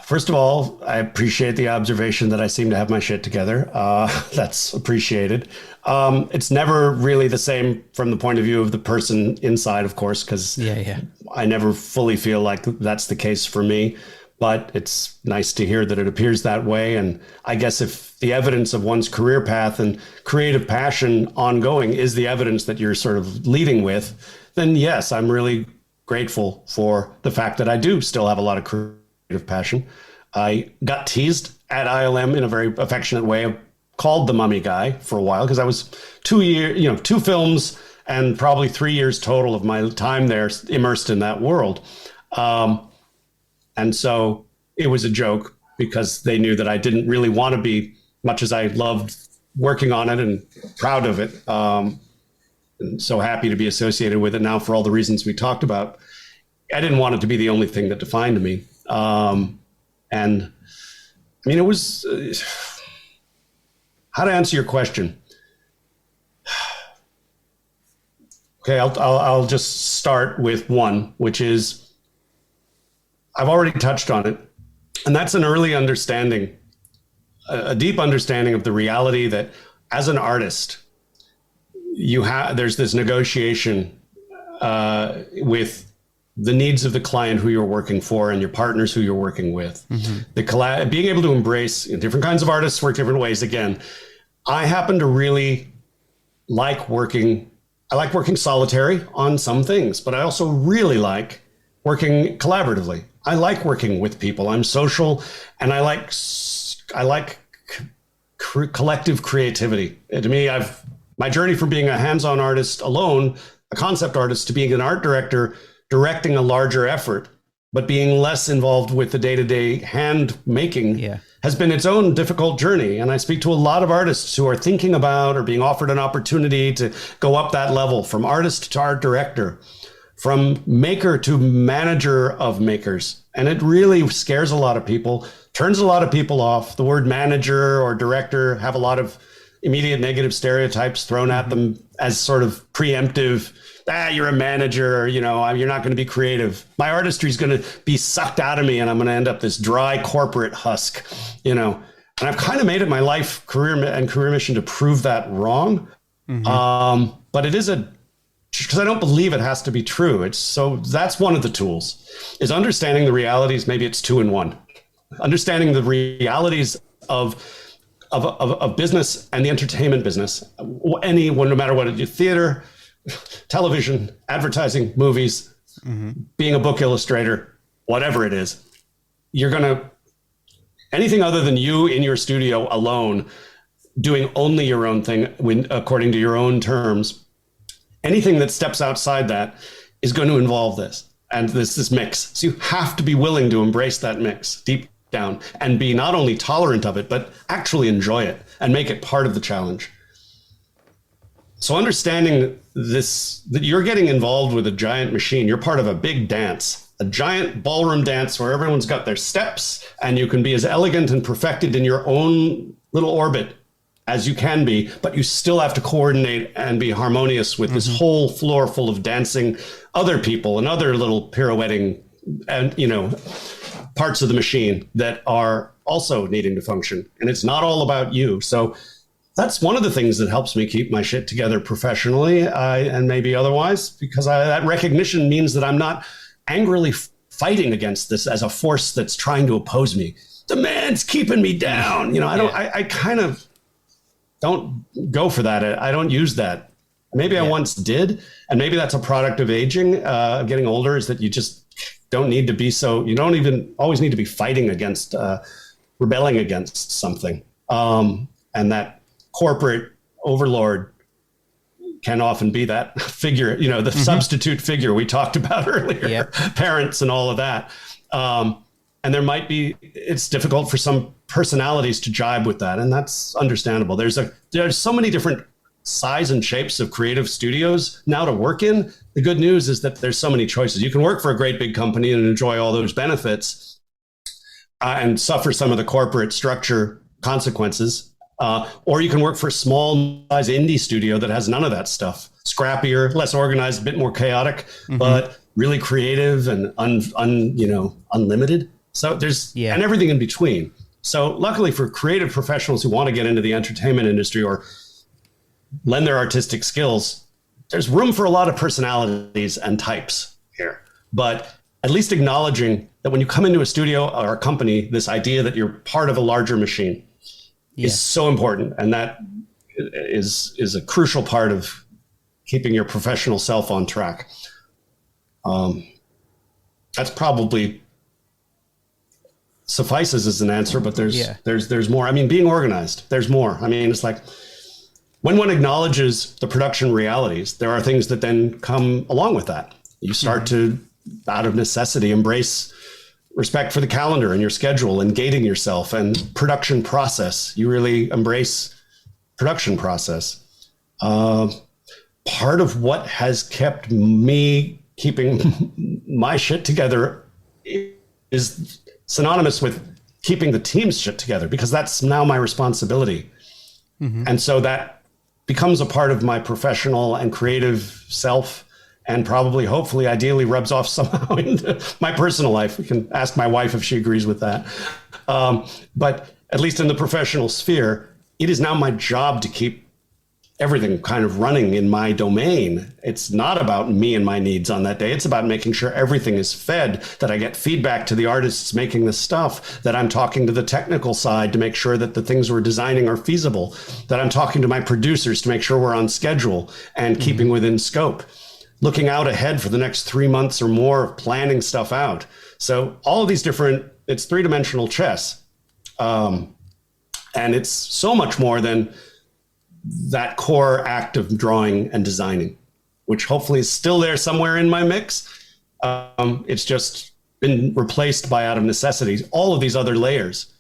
First of all, I appreciate the observation that I seem to have my shit together. That's appreciated. It's never really the same from the point of view of the person inside, of course, because I never fully feel like that's the case for me. But it's nice to hear that it appears that way. And I guess if the evidence of one's career path and creative passion ongoing is the evidence that you're sort of leading with, then yes, I'm really grateful for the fact that I do still have a lot of creative passion. I got teased at ILM in a very affectionate way, called the mummy guy for a while, because I was 2 films and probably 3 years total of my time there immersed in that world. And so it was a joke. because they knew that I didn't really want to be, much as I loved working on it and proud of it. And so happy to be associated with it now for all the reasons we talked about. I didn't want it to be the only thing that defined me. And I mean, it was, how to answer your question. Okay, I'll just start with one, which is, I've already touched on it, and that's an early understanding, a deep understanding of the reality that as an artist, there's this negotiation with the needs of the client who you're working for and your partners who you're working with. Mm-hmm. Being able to embrace different kinds of artists work different ways. Again, I happen to really like working. I like working solitary on some things, but I also really like working collaboratively. I like working with people. I'm social, and I like collective creativity. To me, my journey from being a hands-on artist alone, a concept artist, to being an art director, directing a larger effort, but being less involved with the day-to-day hand making has been its own difficult journey. And I speak to a lot of artists who are thinking about or being offered an opportunity to go up that level, from artist to art director, from maker to manager of makers. And it really scares a lot of people, turns a lot of people off. The word manager or director have a lot of immediate negative stereotypes thrown at them as sort of preemptive. You're a manager, you're not going to be creative. My artistry is going to be sucked out of me, and I'm going to end up this dry corporate husk, And I've kind of made it my life, career mission to prove that wrong. Mm-hmm. But it is because I don't believe it has to be true. That's one of the tools, is understanding the realities. Maybe it's 2 in 1. Understanding the realities of business and the entertainment business. No matter what it is, theater, television, advertising, movies, being a book illustrator, whatever it is, anything other than you in your studio alone, doing only your own thing according to your own terms, anything that steps outside that is going to involve this and this mix. So you have to be willing to embrace that mix deep down and be not only tolerant of it, but actually enjoy it and make it part of the challenge. So understanding this, that you're getting involved with a giant machine, you're part of a big dance, a giant ballroom dance where everyone's got their steps, and you can be as elegant and perfected in your own little orbit as you can be, but you still have to coordinate and be harmonious with this whole floor full of dancing other people and other little pirouetting and, parts of the machine that are also needing to function. And it's not all about you. So that's one of the things that helps me keep my shit together professionally and maybe otherwise, because that recognition means that I'm not angrily fighting against this as a force that's trying to oppose me. The man's keeping me down. I kind of don't go for that. I don't use that. Maybe I once did. And maybe that's a product of aging, of getting older, is that you just don't need to be you don't even always need to be fighting against, rebelling against something. And that corporate overlord can often be that figure, the substitute figure we talked about earlier, parents and all of that. And it's difficult for some personalities to jibe with that. And that's understandable. There's so many different size and shapes of creative studios now to work in. The good news is that there's so many choices. You can work for a great big company and enjoy all those benefits and suffer some of the corporate structure consequences. Or you can work for a small size indie studio that has none of that stuff. Scrappier, less organized, a bit more chaotic, but really creative and unlimited. So and everything in between. So luckily for creative professionals who want to get into the entertainment industry or lend their artistic skills, there's room for a lot of personalities and types here. But at least acknowledging that when you come into a studio or a company, this idea that you're part of a larger machine is so important. And that is a crucial part of keeping your professional self on track. That's probably suffices as an answer, but there's more. I mean, being organized, there's more. I mean, it's like when one acknowledges the production realities, there are things that then come along with that. You start to, out of necessity, embrace respect for the calendar and your schedule and gating yourself and production process. You really embrace production process. Part of what has kept me keeping my shit together is synonymous with keeping the team's shit together, because that's now my responsibility. And so that becomes a part of my professional and creative self, and probably, hopefully, ideally rubs off somehow into my personal life. We can ask my wife if she agrees with that. But at least in the professional sphere, it is now my job to keep everything kind of running in my domain. It's not about me and my needs on that day. It's about making sure everything is fed, that I get feedback to the artists making the stuff, that I'm talking to the technical side to make sure that the things we're designing are feasible, that I'm talking to my producers to make sure we're on schedule and keeping within scope, looking out ahead for the next 3 months or more of planning stuff out. So all of these different, it's three-dimensional chess. And it's so much more than that core act of drawing and designing, which hopefully is still there somewhere in my mix. It's just been replaced by, out of necessity, all of these other layers.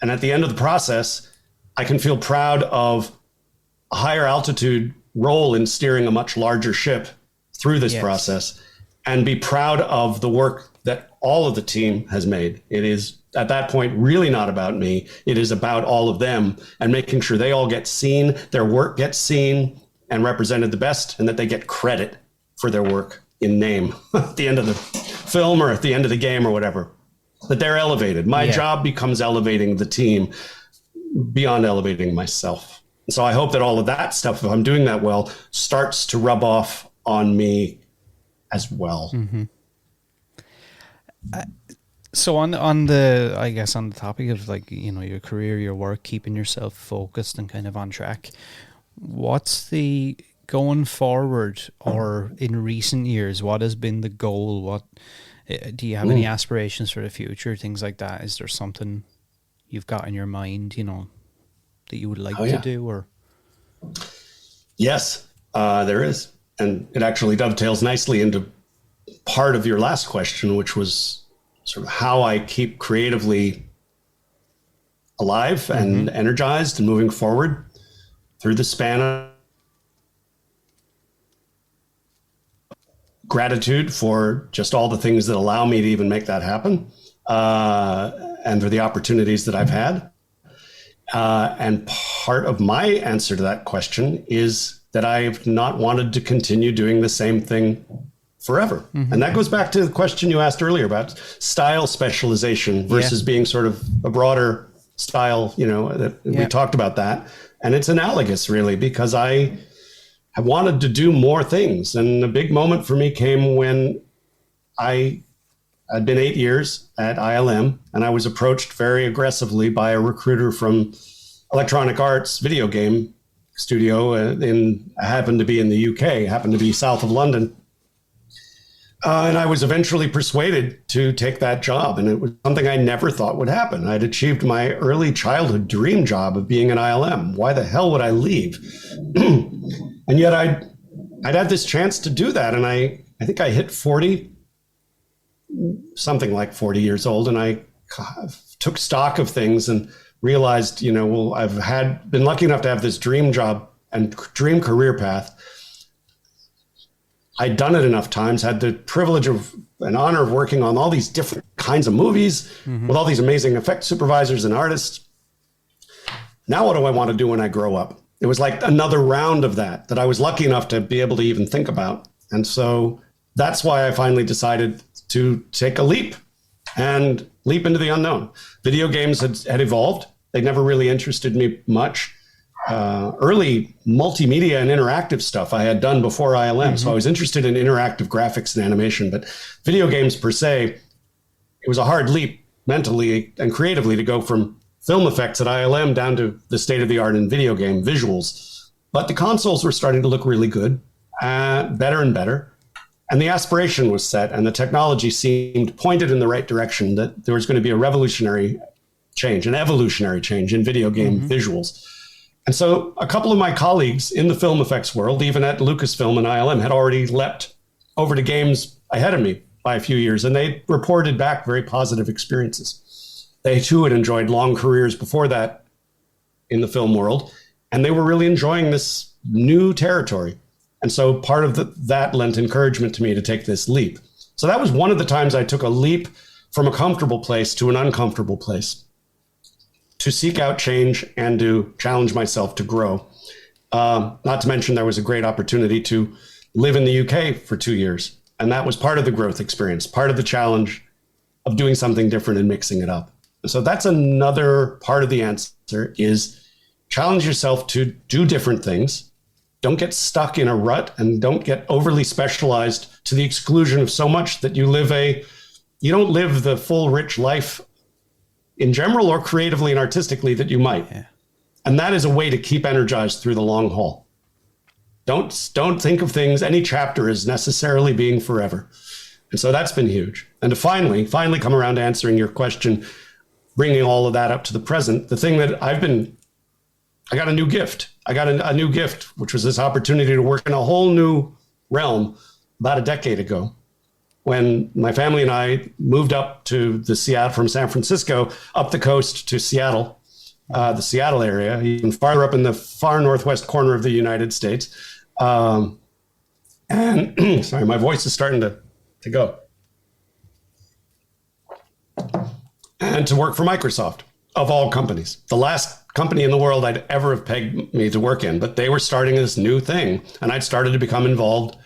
And at the end of the process, I can feel proud of a higher altitude role in steering a much larger ship through this process, and be proud of the work that all of the team has made. It is, at that point, really not about me. It is about all of them and making sure they all get seen, their work gets seen and represented the best, and that they get credit for their work in name at the end of the film or at the end of the game or whatever, that they're elevated. My job becomes elevating the team beyond elevating myself. So I hope that all of that stuff, if I'm doing that well, starts to rub off on me as well. So on the, I guess, on the topic of, like, you know, your career, your work, keeping yourself focused and kind of on track, what's the, going forward or in recent years, what has been the goal? What do you have any aspirations for the future, things like that? Is there something you've got in your mind, you know, that you would like to do? Or yes, there is. And it actually dovetails nicely into part of your last question, which was sort of how I keep creatively alive and energized and moving forward through the span of gratitude for just all the things that allow me to even make that happen, and for the opportunities that I've had. And part of my answer to that question is that I've not wanted to continue doing the same thing forever. And that goes back to the question you asked earlier about style specialization versus being sort of a broader style, you know, that we talked about that. And it's analogous, really, because I have wanted to do more things. And a big moment for me came when I'd been 8 years at ILM, and I was approached very aggressively by a recruiter from Electronic Arts video game studio happened to be in the UK, happened to be south of London. And I was eventually persuaded to take that job. And it was something I never thought would happen. I'd achieved my early childhood dream job of being an ILM. Why the hell would I leave? And yet I'd had this chance to do that. And I think I hit 40, something like 40 years old. And I took stock of things and realized, you know, well, I've been lucky enough to have this dream job and dream career path. I'd done it enough times, had the privilege of and honor of working on all these different kinds of movies with all these amazing effect supervisors and artists. Now, what do I want to do when I grow up? It was like another round of that I was lucky enough to be able to even think about. And so that's why I finally decided to take a leap and leap into the unknown. Video games had evolved. They never really interested me much. Early multimedia and interactive stuff I had done before ILM. So I was interested in interactive graphics and animation, but video games per se, it was a hard leap mentally and creatively to go from film effects at ILM down to the state of the art in video game visuals. But the consoles were starting to look really good, better and better. And the aspiration was set, and the technology seemed pointed in the right direction, that there was going to be a revolutionary change, an evolutionary change in video game visuals. And so a couple of my colleagues in the film effects world, even at Lucasfilm and ILM, had already leapt over to games ahead of me by a few years, and they reported back very positive experiences. They too had enjoyed long careers before that in the film world, and they were really enjoying this new territory. And so part of that lent encouragement to me to take this leap. So that was one of the times I took a leap from a comfortable place to an uncomfortable place, to seek out change and to challenge myself to grow. Not to mention there was a great opportunity to live in the UK for 2 years. And that was part of the growth experience, part of the challenge of doing something different and mixing it up. So that's another part of the answer, is challenge yourself to do different things. Don't get stuck in a rut, and don't get overly specialized to the exclusion of so much that you don't live the full, rich life in general or creatively and artistically that you might. Yeah. And that is a way to keep energized through the long haul. Don't think of things, any chapter, as necessarily being forever. And so that's been huge. And to finally come around to answering your question, bringing all of that up to the present, the thing that I got a new gift. I got a new gift, which was this opportunity to work in a whole new realm about a decade ago, when my family and I moved up to from San Francisco, up the coast to Seattle, the Seattle area, even farther up in the far northwest corner of the United States. And sorry, my voice is starting to go. And to work for Microsoft, of all companies. The last company in the world I'd ever have pegged me to work in, but they were starting this new thing, and I'd started to become involved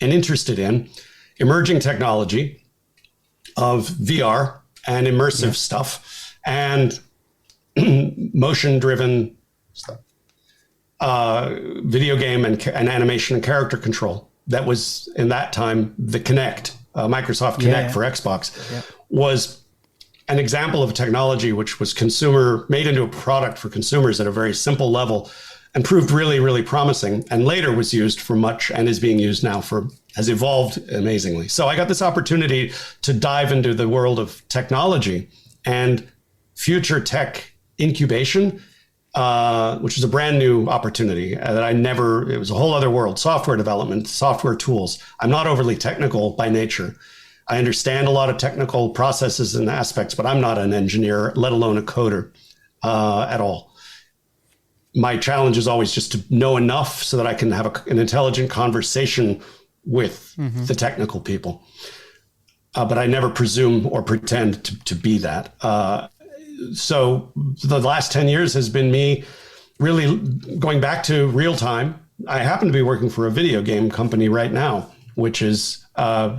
and interested in emerging technology of VR and immersive stuff and motion-driven stuff, video game and animation and character control. That was, in that time, the Kinect, Microsoft Kinect for Xbox, was an example of technology which was made into a product for consumers at a very simple level, and proved really, really promising, and later was used for much, and is being used now has evolved amazingly. So I got this opportunity to dive into the world of technology and future tech incubation, which was a brand new opportunity that it was a whole other world, software development, software tools. I'm not overly technical by nature. I understand a lot of technical processes and aspects, but I'm not an engineer, let alone a coder at all. My challenge is always just to know enough so that I can have an intelligent conversation with the technical people. But I never presume or pretend to be that. So the last 10 years has been me really going back to real time. I happen to be working for a video game company right now, which is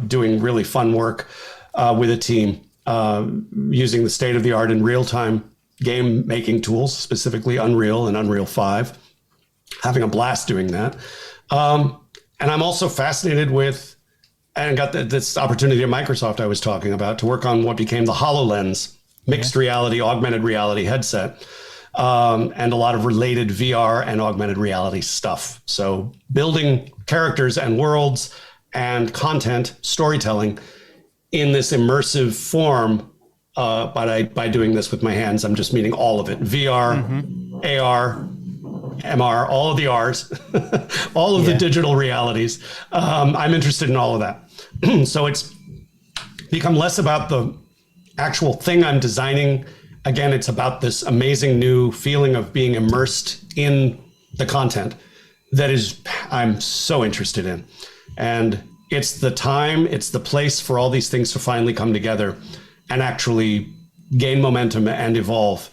doing really fun work with a team using the state of the art in real time game making tools, specifically Unreal and Unreal 5, having a blast doing that. And I'm also fascinated with, and got this opportunity at Microsoft I was talking about, to work on what became the HoloLens, mixed reality, augmented reality headset, and a lot of related VR and augmented reality stuff. So building characters and worlds and content, storytelling in this immersive form, by doing this with my hands. I'm just meaning all of it: VR, AR, MR, all of the R's, all of the digital realities. I'm interested in all of that. So it's become less about the actual thing I'm designing. Again, it's about this amazing new feeling of being immersed in the content that I'm so interested in. And it's the time, it's the place for all these things to finally come together and actually gain momentum and evolve.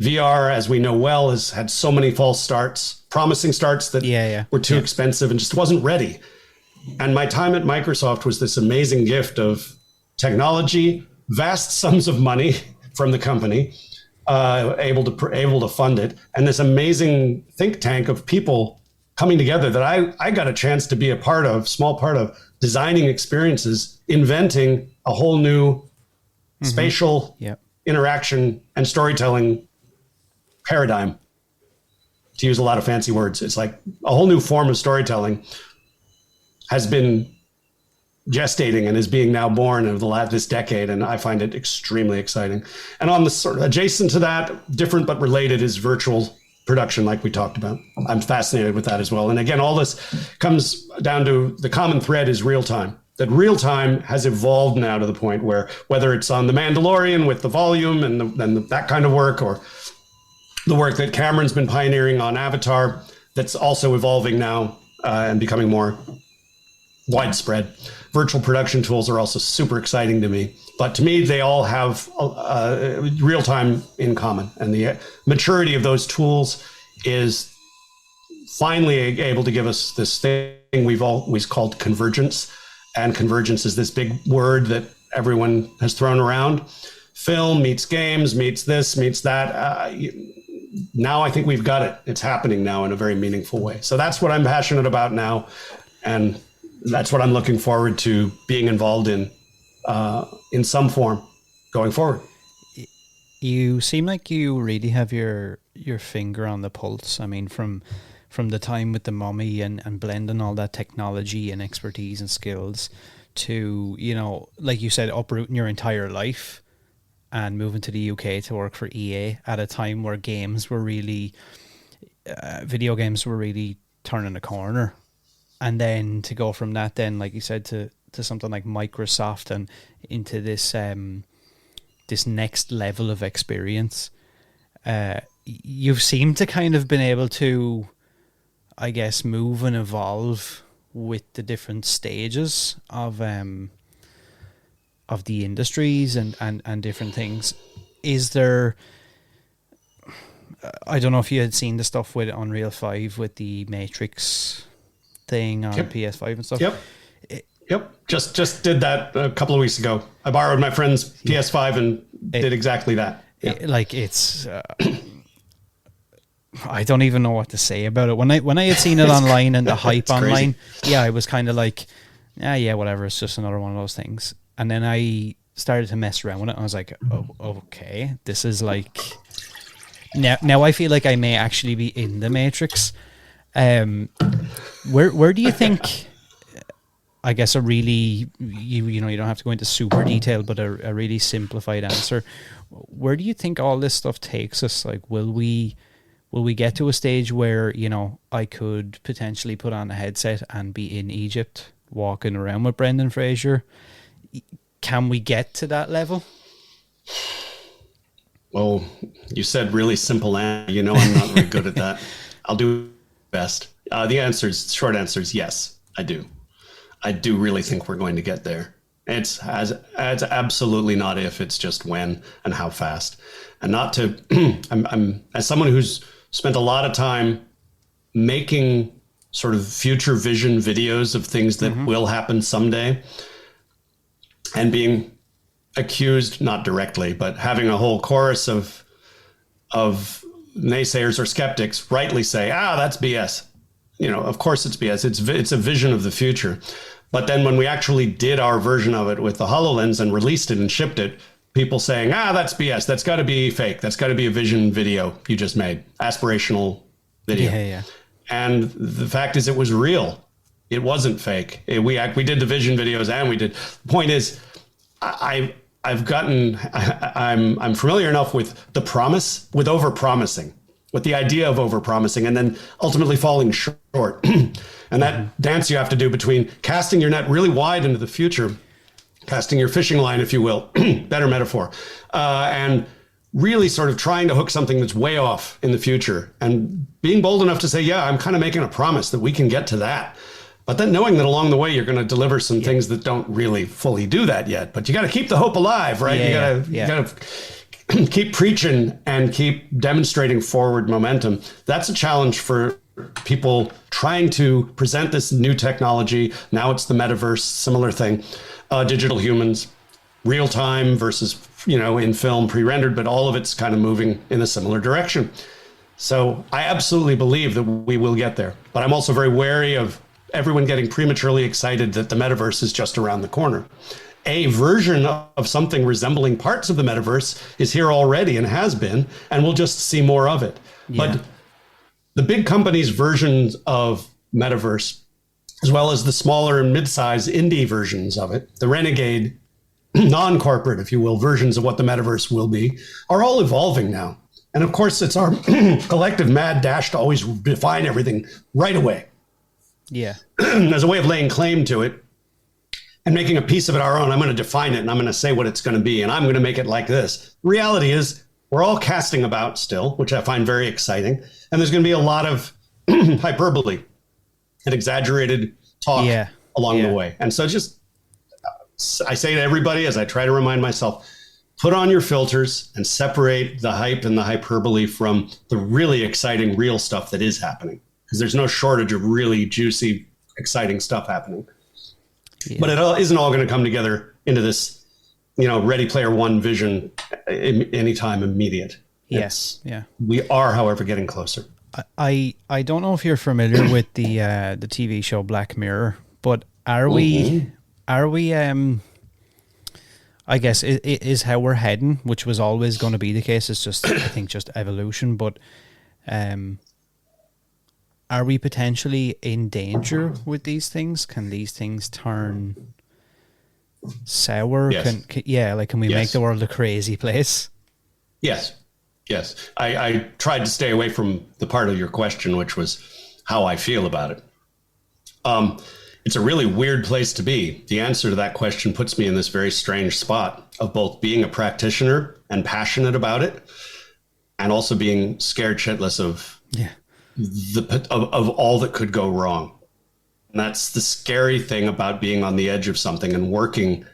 VR, as we know well, has had so many false starts, promising starts that were too expensive and just wasn't ready. And my time at Microsoft was this amazing gift of technology, vast sums of money from the company, able to fund it, and this amazing think tank of people coming together that I got a chance to be small part of, designing experiences, inventing a whole new spatial interaction and storytelling paradigm, to use a lot of fancy words. It's like a whole new form of storytelling has been gestating and is being now born over this decade, and I find it extremely exciting. And on the sort of adjacent to that, different but related, is virtual production, like we talked about. I'm fascinated with that as well. And again, all this comes down to the common thread is real time. that real time has evolved now to the point where whether it's on The Mandalorian with the volume and that kind of work, or the work that Cameron's been pioneering on Avatar, that's also evolving now and becoming more widespread. Virtual production tools are also super exciting to me. But to me, they all have real time in common. And the maturity of those tools is finally able to give us this thing we've always called convergence. And convergence is this big word that everyone has thrown around. Film meets games, meets this, meets that. Now I think we've got it. It's happening now in a very meaningful way. So that's what I'm passionate about now. And that's what I'm looking forward to being involved in some form going forward. You seem like you really have your finger on the pulse. I mean, from the time with the Mummy and blending all that technology and expertise and skills to, you know, like you said, uprooting your entire life and moving to the UK to work for EA at a time where games were really, video games were really turning a corner. And then to go from that then, like you said, to something like Microsoft and into this this next level of experience. You've seemed to kind of been able to, I guess, move and evolve with the different stages of the industries and different things. Is there, I don't know if you had seen the stuff with Unreal 5 with the Matrix thing on PS5 and stuff. Yep. Just did that a couple of weeks ago. I borrowed my friend's PS5 and did exactly that. It's I don't even know what to say about it. When I had seen it online and the hype online, I was kind of like, yeah, whatever. It's just another one of those things. And then I started to mess around with it. And I was like, oh, okay, this is like now I feel like I may actually be in the Matrix. Where do you think? I guess a really you know you don't have to go into super detail, but a really simplified answer. Where do you think all this stuff takes us? Like, will we get to a stage where, you know, I could potentially put on a headset and be in Egypt walking around with Brendan Fraser? Can we get to that level? Oh, you said really simple answer. You know, I'm not very good at that. I'll do my best. The short answer is yes, I do. I do really think we're going to get there. It's absolutely not if, it's just when and how fast. And not to, I'm as someone who's spent a lot of time making sort of future vision videos of things that will happen someday, and being accused, not directly, but having a whole chorus of naysayers or skeptics rightly say, that's BS. You know, of course it's BS. It's a vision of the future. But then when we actually did our version of it with the HoloLens and released it and shipped it, people saying, that's BS. That's got to be fake. That's got to be a vision video you just made. Aspirational video. Yeah. And the fact is, it was real. It wasn't fake. We did the vision videos, and we did. The point is, I'm familiar enough with the promise, with over-promising, with the idea of over-promising and then ultimately falling short. And that dance you have to do between casting your net really wide into the future, casting your fishing line, if you will, better metaphor, and really sort of trying to hook something that's way off in the future, and being bold enough to say, I'm kind of making a promise that we can get to that. But then knowing that along the way, you're going to deliver some things that don't really fully do that yet. But you got to keep the hope alive, right? You got to keep preaching and keep demonstrating forward momentum. That's a challenge for people trying to present this new technology. Now it's the metaverse, similar thing. Digital humans, real time versus, in film pre-rendered, but all of it's kind of moving in a similar direction. So I absolutely believe that we will get there. But I'm also very wary of everyone getting prematurely excited that the metaverse is just around the corner. A version of something resembling parts of the metaverse is here already and has been, and we'll just see more of it. Yeah. But the big companies' versions of metaverse, as well as the smaller and mid-size indie versions of it, the renegade, non-corporate, if you will, versions of what the metaverse will be, are all evolving now. And of course, it's our collective mad dash to always define everything right away. Yeah. As a way of laying claim to it. and making a piece of it our own. I'm going to define it and I'm going to say what it's going to be and I'm going to make it like this. The reality is we're all casting about still, which I find very exciting. And there's going to be a lot of hyperbole and exaggerated talk along the way. And so I say to everybody, as I try to remind myself, put on your filters and separate the hype and the hyperbole from the really exciting real stuff that is happening. Because there's no shortage of really juicy, exciting stuff happening. Yeah. But it isn't all going to come together into this, Ready Player One vision anytime immediate. Yes. Yeah. We are, however, getting closer. I don't know if you're familiar with the TV show Black Mirror, but are we I guess it is how we're heading, which was always going to be the case. It's just, I think, just evolution. But are we potentially in danger with these things? Can these things turn sour? Yes. Can we make the world a crazy place? Yes. I tried to stay away from the part of your question, which was how I feel about it. It's a really weird place to be. The answer to that question puts me in this very strange spot of both being a practitioner and passionate about it, and also being scared shitless of of all that could go wrong. And that's the scary thing about being on the edge of something and working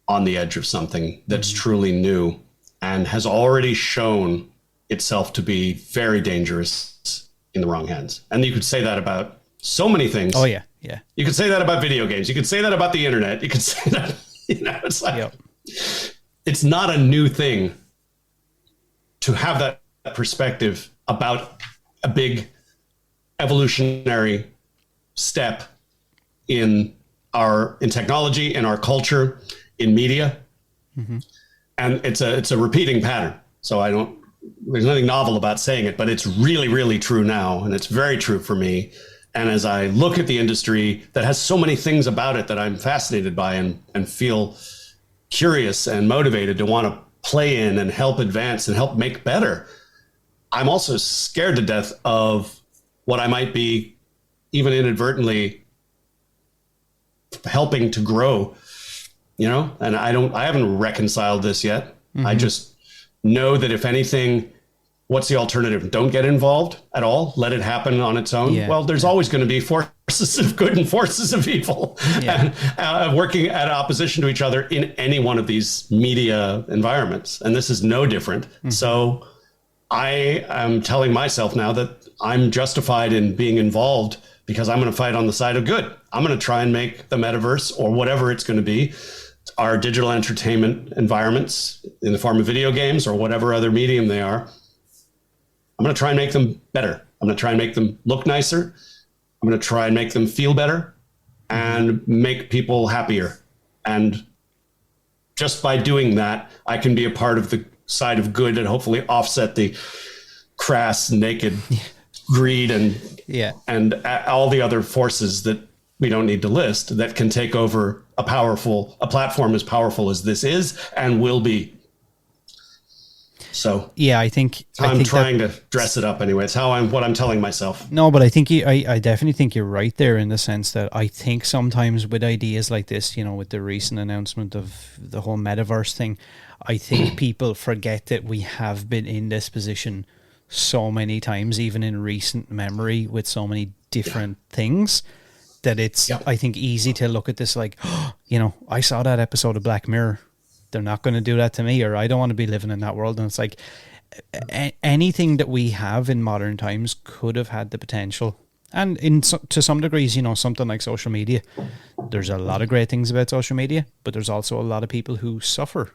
on the edge of something that's truly new and has already shown itself to be very dangerous in the wrong hands. And you could say that about so many things. Oh, yeah. Yeah. You could say that about video games. You could say that about the internet. You could say that, it's like, it's not a new thing to have that perspective about a big evolutionary step in technology, in our culture, in media. Mm-hmm. And it's a repeating pattern. So there's nothing novel about saying it, but it's really, really true now. And it's very true for me. And as I look at the industry that has so many things about it that I'm fascinated by and feel curious and motivated to want to play in and help advance and help make better, I'm also scared to death of what I might be even inadvertently helping to grow, and I haven't reconciled this yet. Mm-hmm. I just know that if anything, what's the alternative? Don't get involved at all. Let it happen on its own. Yeah. Well, there's always going to be forces of good and forces of evil and working at opposition to each other in any one of these media environments. And this is no different. Mm-hmm. So I am telling myself now that I'm justified in being involved because I'm going to fight on the side of good. I'm going to try and make the metaverse or whatever it's going to be, our digital entertainment environments in the form of video games or whatever other medium they are. I'm going to try and make them better. I'm going to try and make them look nicer. I'm going to try and make them feel better and make people happier. And just by doing that, I can be a part of the side of good and hopefully offset the crass, naked greed and all the other forces that we don't need to list that can take over a platform as powerful as this is and will be. So I think I'm trying to dress it up anyway. It's what I'm telling myself. No, but I think I definitely think you're right there in the sense that I think sometimes with ideas like this, with the recent announcement of the whole metaverse thing, I think people forget that we have been in this position so many times, even in recent memory, with so many different things, that it's I think easy to look at this like, I saw that episode of Black Mirror. They're not going to do that to me, or I don't want to be living in that world. And it's like anything that we have in modern times could have had the potential. And to some degrees, something like social media, there's a lot of great things about social media, but there's also a lot of people who suffer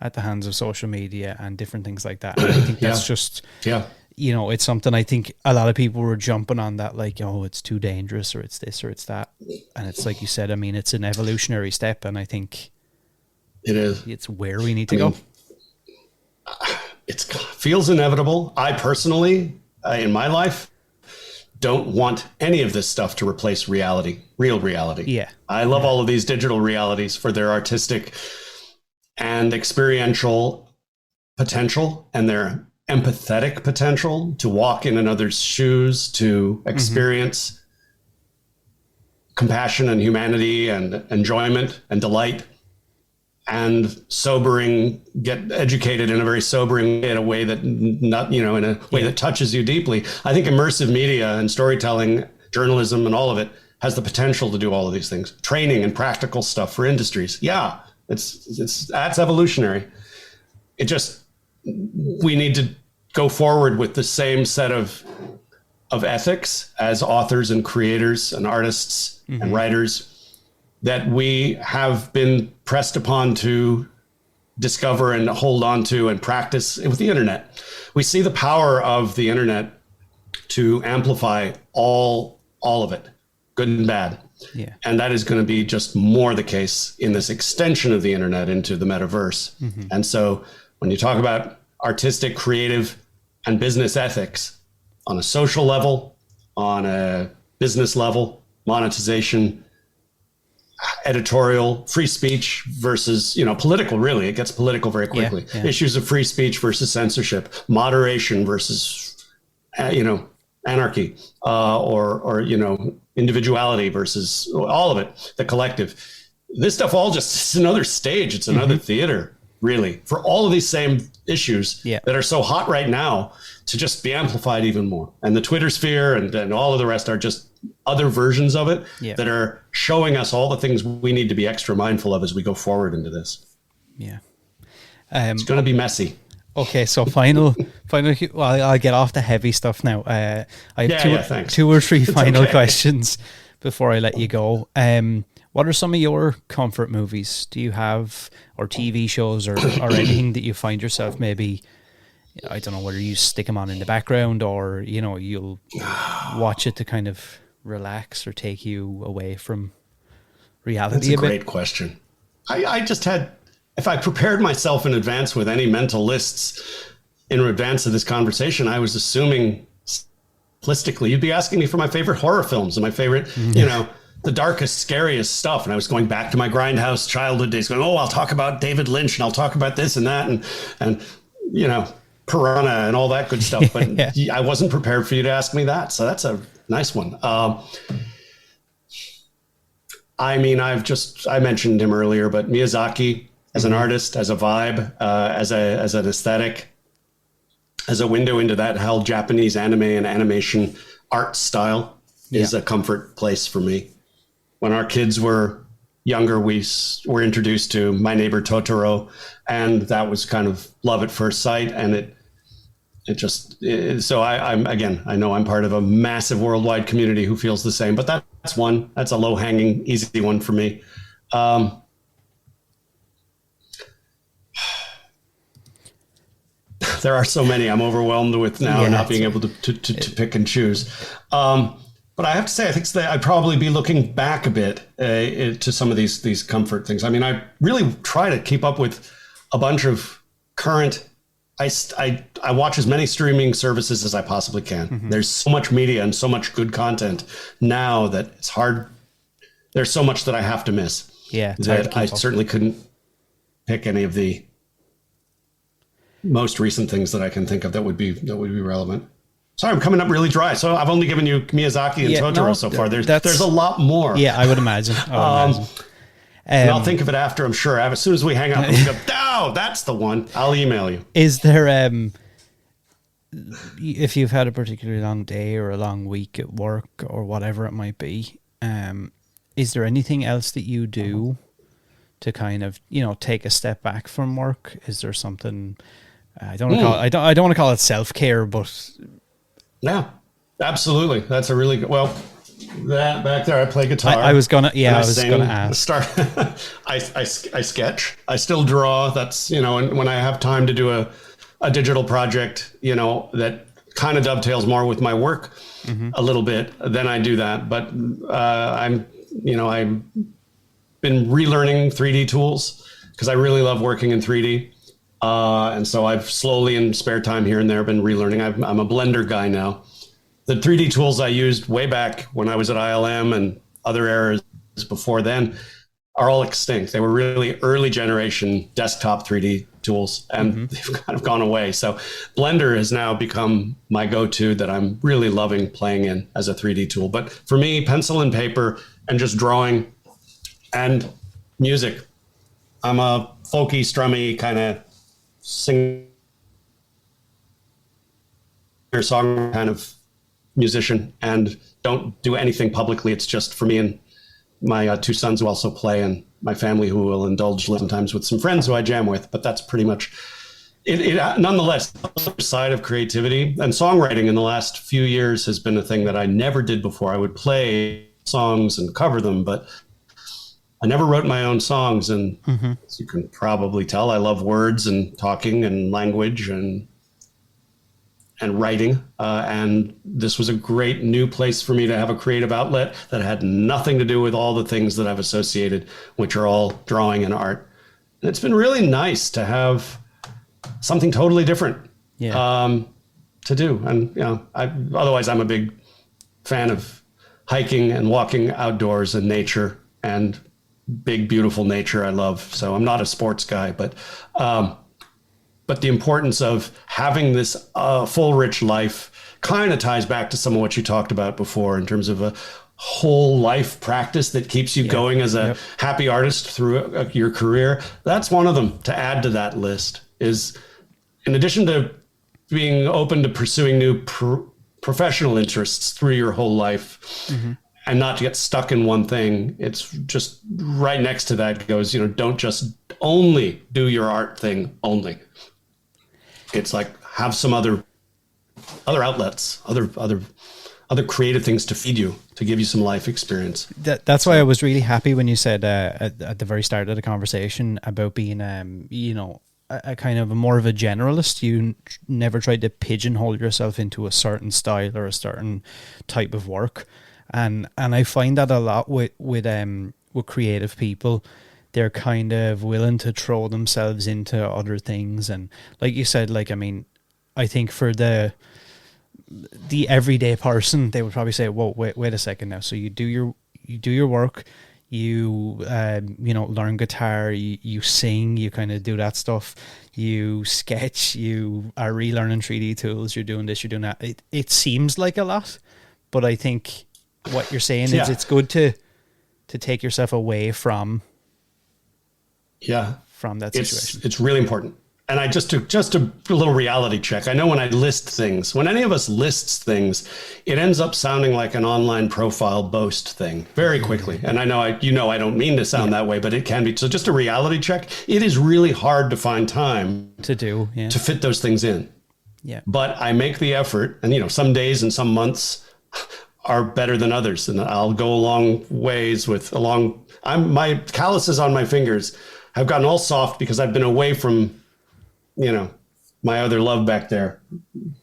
at the hands of social media and different things like that. And I think that's just, it's something I think a lot of people were jumping on that, like, it's too dangerous, or it's this, or it's that. And it's like you said, I mean, it's an evolutionary step. And I think it is. It's where we need to go. It feels inevitable. I personally, in my life, don't want any of this stuff to replace real reality. Yeah. I love all of these digital realities for their artistic and experiential potential and their empathetic potential to walk in another's shoes, to experience compassion and humanity and enjoyment and delight and sobering, get educated in a very sobering way, in a way that in a way that touches you deeply. I think immersive media and storytelling, journalism and all of it has the potential to do all of these things. Training and practical stuff for industries. Yeah, that's evolutionary. It just, we need to go forward with the same set of ethics as authors and creators and artists and writers that we have been pressed upon to discover and hold on to and practice with the internet. We see the power of the internet to amplify all of it, good and bad. Yeah. And that is going to be just more the case in this extension of the internet into the metaverse. And so when you talk about artistic, creative, and business ethics on a social level, on a business level, monetization, editorial, free speech versus, political, really, it gets political very quickly. Issues of free speech versus censorship, moderation versus, anarchy, or individuality versus all of it, the collective. This stuff all just, it's another stage. It's another theater, really, for all of these same issues that are so hot right now to just be amplified even more. And the Twitter sphere and all of the rest are just other versions of it that are showing us all the things we need to be extra mindful of as we go forward into this. Yeah. It's going to be messy. Okay, so final. Well, I'll get off the heavy stuff now. I have two or three final questions before I let you go. What are some of your comfort movies? Do you have, or TV shows, or anything that you find yourself maybe? I don't know whether you stick them on in the background or you'll watch it to kind of relax or take you away from reality. That's a great question. I just had, if I prepared myself in advance with any mental lists in advance of this conversation, I was assuming simplistically you'd be asking me for my favorite horror films and my favorite, the darkest, scariest stuff. And I was going back to my grindhouse childhood days going, I'll talk about David Lynch and I'll talk about this and that and Piranha and all that good stuff. But I wasn't prepared for you to ask me that. So that's a nice one. I mentioned him earlier, but Miyazaki as an artist, as a vibe, as an aesthetic, as a window into that whole Japanese anime and animation art style is a comfort place for me. When our kids were younger, we were introduced to My Neighbor Totoro, and that was kind of love at first sight. And I know I'm part of a massive worldwide community who feels the same, but that's a low hanging, easy one for me. There are so many I'm overwhelmed with now, not being able to pick and choose. But I have to say, I think that I'd probably be looking back a bit to some of these comfort things. I mean, I really try to keep up with a bunch of current. I watch as many streaming services as I possibly can. There's so much media and so much good content now that it's hard. There's so much that I have to miss. Yeah, that I certainly couldn't pick any of the most recent things that I can think of that would be relevant. Sorry, I'm coming up really dry. So I've only given you Miyazaki and Totoro so far. There's a lot more. Yeah, I would imagine. And I'll think of it after, I'm sure. As soon as we hang up, we go, that's the one. I'll email you. Is there, if you've had a particularly long day or a long week at work or whatever it might be, is there anything else that you do to kind of, take a step back from work? Is there something, I don't want to call it self-care, but... Yeah, absolutely. That's a really good, that back there, I play guitar. I was gonna ask. I sketch. I still draw. That's, and when I have time to do a digital project, that kind of dovetails more with my work a little bit, then I do that. But I've been relearning 3D tools because I really love working in 3D. And so I've slowly, in spare time here and there, been relearning. I'm a Blender guy now. The 3D tools I used way back when I was at ILM and other eras before then are all extinct. They were really early generation desktop 3D tools, and they've kind of gone away. So Blender has now become my go-to that I'm really loving playing in as a 3D tool. But for me, pencil and paper and just drawing and music. I'm a folky, strummy kind of singer song kind of musician, and don't do anything publicly. It's just for me and my two sons who also play, and my family who will indulge sometimes with some friends who I jam with. But that's pretty much it. Nonetheless, the other side of creativity and songwriting in the last few years has been a thing that I never did before. I would play songs and cover them, but I never wrote my own songs. And as you can probably tell, I love words and talking and language and writing. And this was a great new place for me to have a creative outlet that had nothing to do with all the things that I've associated, which are all drawing and art. And it's been really nice to have something totally different to do. And, otherwise I'm a big fan of hiking and walking outdoors and nature and big, beautiful nature I love. So I'm not a sports guy, but the importance of having this full, rich life kind of ties back to some of what you talked about before in terms of a whole life practice that keeps you going as a happy artist through your career. That's one of them to add to that list is, in addition to being open to pursuing new professional interests through your whole life and not to get stuck in one thing. It's just right next to that goes, don't just only do your art thing only. It's like have some other outlets, other creative things to feed you, to give you some life experience. That's why I was really happy when you said at the very start of the conversation about being, a kind of more of a generalist. You never tried to pigeonhole yourself into a certain style or a certain type of work, and I find that a lot with creative people. They're kind of willing to throw themselves into other things. And like you said, I think for the everyday person, they would probably say, whoa, wait a second now. So you do your work, you learn guitar, you sing, you kind of do that stuff, you sketch, you are relearning 3D tools, you're doing this, you're doing that. It seems like a lot, but I think what you're saying is it's good to take yourself away from that situation. It's really important. And I just a little reality check. I know when I list things, when any of us lists things, it ends up sounding like an online profile boast thing very quickly. And I know I don't mean to sound that way, but it can be. So just a reality check. It is really hard to find time to fit those things in. Yeah. But I make the effort, and some days and some months are better than others, and I'll go a long ways my calluses on my fingers have gotten all soft because I've been away from, my other love back there,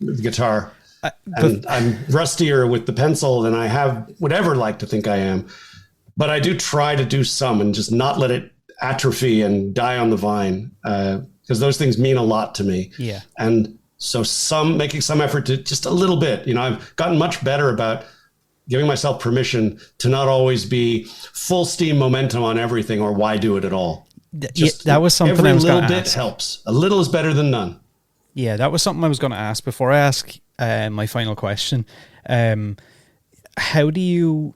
the guitar. And I'm rustier with the pencil than I would ever like to think I am. But I do try to do some and just not let it atrophy and die on the vine, because those things mean a lot to me. Yeah. And so making some effort to just a little bit, I've gotten much better about giving myself permission to not always be full steam momentum on everything, or why do it at all. That was something I was going to ask. Every little bit helps. A little is better than none. Yeah, that was something I was going to ask before I ask my final question. How do you,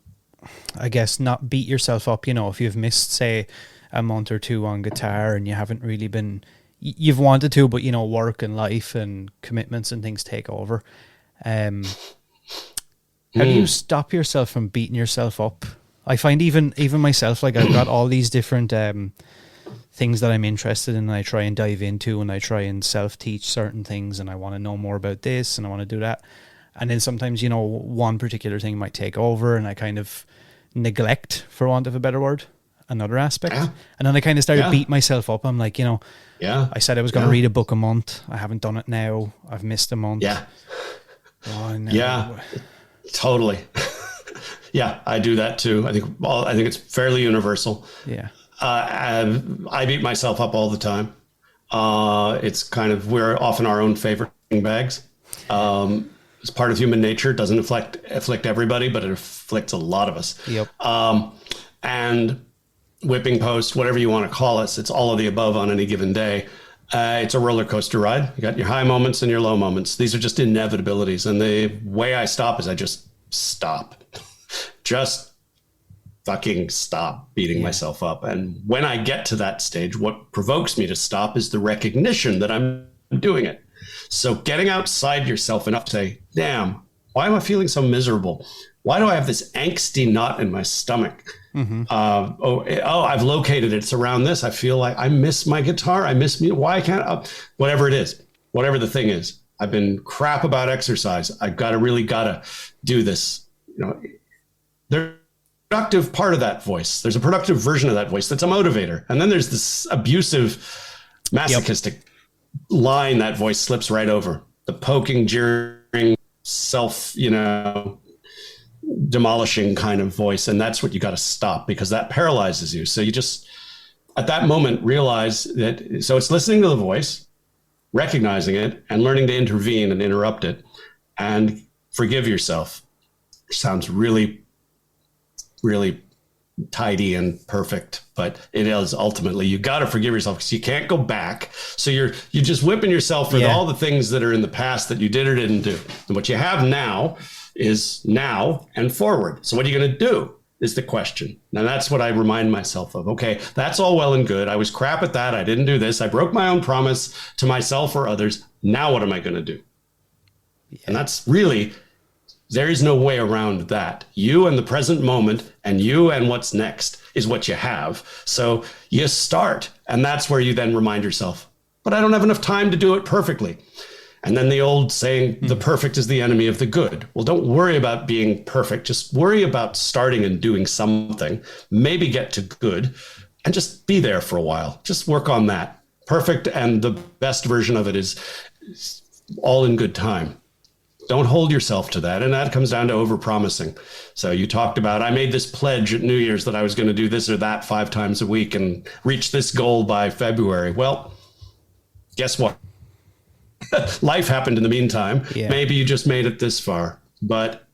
I guess, not beat yourself up? If you've missed, say, a month or two on guitar and you haven't really been, you've wanted to, but work and life and commitments and things take over. How do you stop yourself from beating yourself up? I find even myself, I've got all these different things that I'm interested in, and I try and dive into, and I try and self-teach certain things, and I want to know more about this, and I want to do that. And then sometimes, one particular thing might take over, and I kind of neglect, for want of a better word, another aspect. Yeah. And then I kind of started beating myself up. I'm like, I said I was going to read a book a month. I haven't done it now. I've missed a month. Yeah. Oh, no. Yeah, totally. Yeah, I do that too. I think it's fairly universal. Yeah. I beat myself up all the time. It's kind of, we're often our own favorite bags. It's part of human nature. It doesn't afflict everybody, but it afflicts a lot of us. Yep. And whipping post, whatever you want to call us, it's all of the above on any given day. It's a roller coaster ride. You got your high moments and your low moments. These are just inevitabilities. And the way I stop is I just stop. Just fucking stop beating myself up. And when I get to that stage, what provokes me to stop is the recognition that I'm doing it. So getting outside yourself enough to say, damn, why am I feeling so miserable? Why do I have this angsty knot in my stomach? I've located it. It's around this. I feel like I miss my guitar. I miss me. Why can't I? Whatever it is, whatever the thing is. I've been crap about exercise. I've really got to do this. There's a productive part of that voice. There's a productive version of that voice that's a motivator. And then there's this abusive, masochistic line that voice slips right over. The poking, jeering, self, demolishing kind of voice. And that's what you got to stop, because that paralyzes you. So you just, at that moment, realize that, so it's listening to the voice, recognizing it, and learning to intervene and interrupt it and forgive yourself. Sounds really, really tidy and perfect, but it is ultimately, you got to forgive yourself, because you can't go back. So you're just whipping yourself for all the things that are in the past that you did or didn't do. And what you have now is now and forward. So what are you going to do is the question. Now that's what I remind myself of. Okay, that's all well and good. I was crap at that. I didn't do this. I broke my own promise to myself or others. Now what am I going to do? And that's really, there is no way around that. You and the present moment and you and what's next is what you have. So you start, and that's where you then remind yourself, but I don't have enough time to do it perfectly. And then the old saying, the perfect is the enemy of the good. Well, don't worry about being perfect. Just worry about starting and doing something, maybe get to good, and just be there for a while. Just work on that. Perfect, and the best version of it is all in good time. Don't hold yourself to that. And that comes down to overpromising. So you talked about, I made this pledge at New Year's that I was going to do this or that 5 times a week and reach this goal by February. Well, guess what? Life happened in the meantime. Yeah. Maybe you just made it this far. But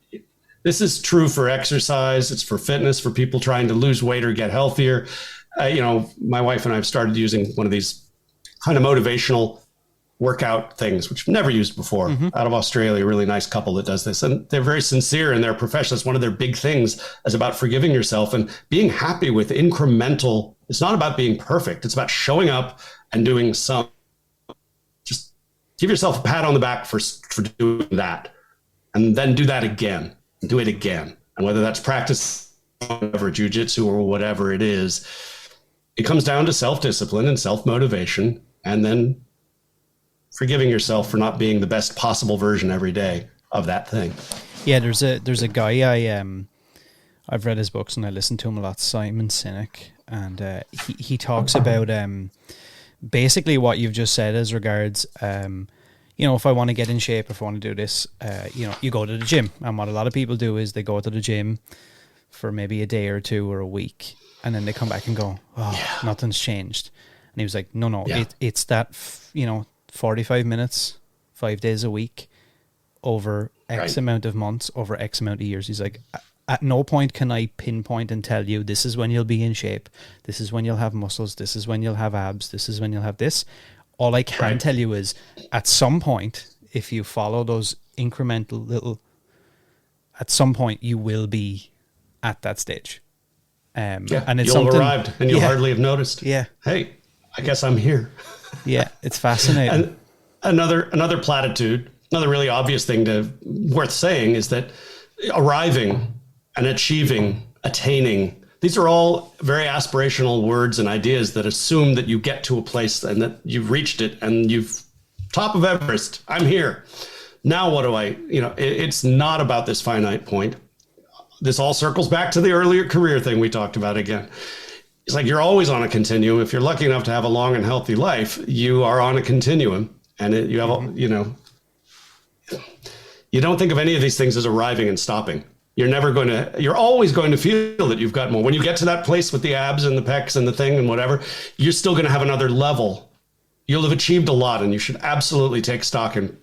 this is true for exercise. It's for fitness, for people trying to lose weight or get healthier. My wife and I have started using one of these kind of motivational workout things, which I've never used before, out of Australia, a really nice couple that does this. And they're very sincere in their profession. It's one of their big things is about forgiving yourself and being happy with incremental. It's not about being perfect. It's about showing up and doing some. Just give yourself a pat on the back for doing that. And then do that again. And do it again. And whether that's practice, whatever, jujitsu or whatever it is, it comes down to self-discipline and self-motivation. And then forgiving yourself for not being the best possible version every day of that thing. Yeah, there's a guy I've read his books and I listen to him a lot, Simon Sinek, and he talks about basically what you've just said as regards if I want to get in shape, if I want to do this, you go to the gym. And what a lot of people do is they go to the gym for maybe a day or two or a week, and then they come back and go, nothing's changed. And he was like, no, it's that 45 minutes, 5 days a week, over X amount of months, over X amount of years. He's like, at no point can I pinpoint and tell you this is when you'll be in shape, this is when you'll have muscles, this is when you'll have abs, this is when you'll have this. All I can tell you is at some point, if you follow those incremental little, at some point you will be at that stage. And it's you'll have arrived and you'll hardly have noticed. Yeah. Hey, I guess I'm here. Yeah, it's fascinating. And another platitude, another really obvious thing worth saying is that arriving and achieving, attaining, these are all very aspirational words and ideas that assume that you get to a place and that you've reached it and you've top of Everest. I'm here. Now what do it's not about this finite point. This all circles back to the earlier career thing we talked about again. It's like you're always on a continuum. If you're lucky enough to have a long and healthy life, you are on a continuum, and you have, you don't think of any of these things as arriving and stopping. You're always going to feel that you've got more. When you get to that place with the abs and the pecs and the thing and whatever, you're still going to have another level. You'll have achieved a lot, and you should absolutely take stock and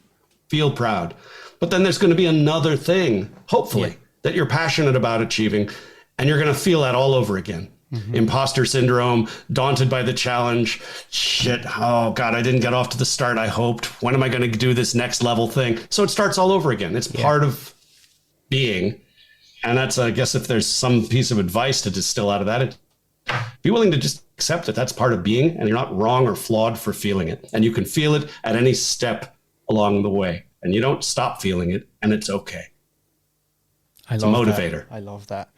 feel proud. But then there's going to be another thing, hopefully, that you're passionate about achieving, and you're going to feel that all over again. Imposter syndrome, daunted by the challenge. Shit, oh God, I didn't get off to the start I hoped. When am I going to do this next level thing? So it starts all over again. It's part of being. And that's, I guess, if there's some piece of advice to distill out of that, be willing to just accept that that's part of being, and you're not wrong or flawed for feeling it. And you can feel it at any step along the way. And you don't stop feeling it, and it's okay. It's a motivator. I love that.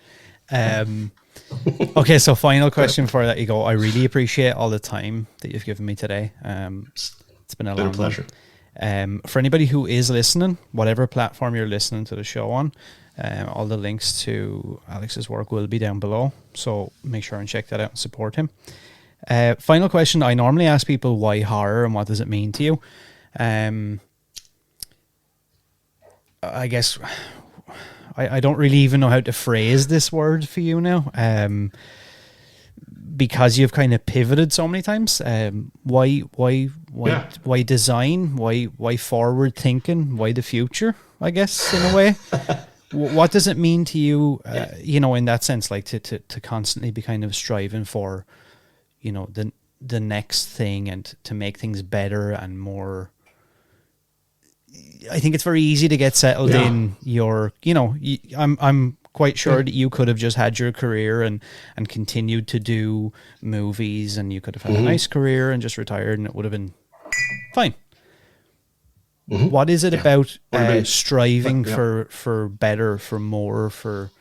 Okay, so final question before I let you go. I really appreciate all the time that you've given me today. It's been a long pleasure. For anybody who is listening, whatever platform you're listening to the show on, all the links to Alex's work will be down below. So make sure and check that out and support him. Final question. I normally ask people why horror and what does it mean to you? I guess I don't really even know how to phrase this word for you now, because you've kind of pivoted so many times. Why design? Why forward thinking? Why the future? I guess in a way. What does it mean to you? In that sense, like to constantly be kind of striving for, the next thing and to make things better and more. I think it's very easy to get settled in your, I'm quite sure that you could have just had your career and continued to do movies, and you could have had a nice career and just retired and it would have been fine. What is it about striving for better, for more, for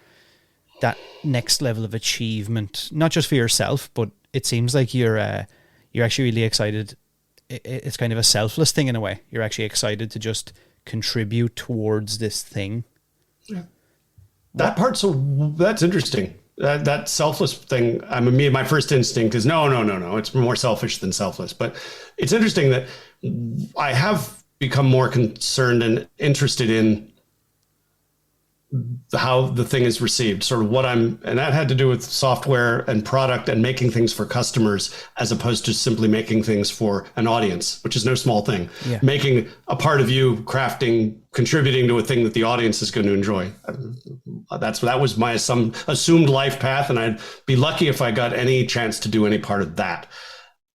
that next level of achievement, not just for yourself, but it seems like you're actually really excited. It's kind of a selfless thing in a way. You're actually excited to just contribute towards this thing. Yeah. That part, so that's interesting. That selfless thing, my first instinct is no. It's more selfish than selfless. But it's interesting that I have become more concerned and interested in how the thing is received, sort of and that had to do with software and product and making things for customers as opposed to simply making things for an audience, which is no small thing. Yeah. Making a part of you crafting, contributing to a thing that the audience is going to enjoy. That was my assumed life path. And I'd be lucky if I got any chance to do any part of that.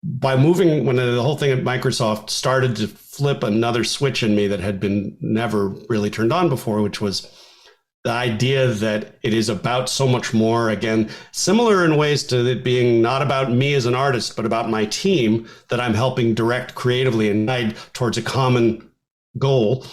By moving, when the whole thing at Microsoft started to flip another switch in me that had been never really turned on before, which was the idea that it is about so much more, again, similar in ways to it being not about me as an artist, but about my team that I'm helping direct creatively and guide towards a common goal,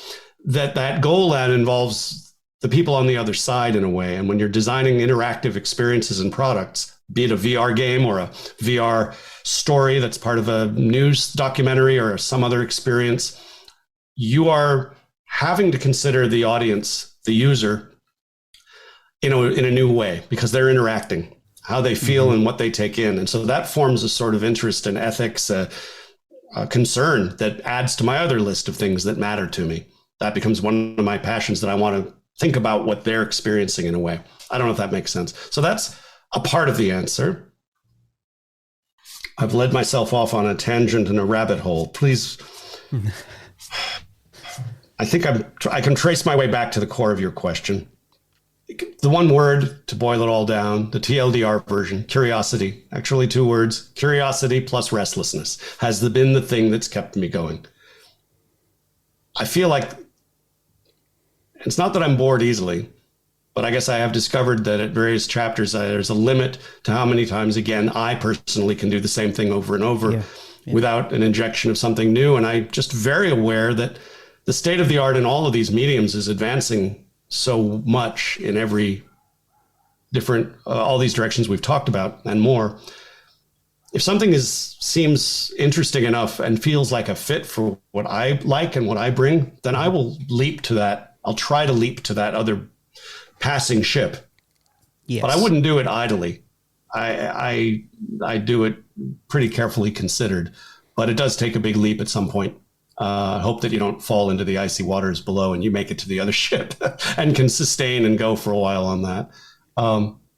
that goal then involves the people on the other side in a way. And when you're designing interactive experiences and products, be it a VR game or a VR story that's part of a news documentary or some other experience, you are having to consider the audience, the user, in a new way, because they're interacting, how they feel and what they take in. And so that forms a sort of interest and ethics, a concern that adds to my other list of things that matter to me. That becomes one of my passions, that I want to think about what they're experiencing in a way. I don't know if that makes sense. So that's a part of the answer. I've led myself off on a tangent and a rabbit hole. Please. I think I can trace my way back to the core of your question. The one word to boil it all down, the TLDR version, curiosity, actually 2 words, curiosity plus restlessness has been the thing that's kept me going. I feel like it's not that I'm bored easily, but I guess I have discovered that at various chapters, there's a limit to how many times, again, I personally can do the same thing over and over without an injection of something new. And I'm just very aware that the state of the art in all of these mediums is advancing so much in every different, all these directions we've talked about and more. If something seems interesting enough and feels like a fit for what I like and what I bring, then I will leap to that. I'll try to leap to that other passing ship. Yes. But I wouldn't do it idly. I do it pretty carefully considered, but it does take a big leap at some point. Hope that you don't fall into the icy waters below and you make it to the other ship and can sustain and go for a while on that.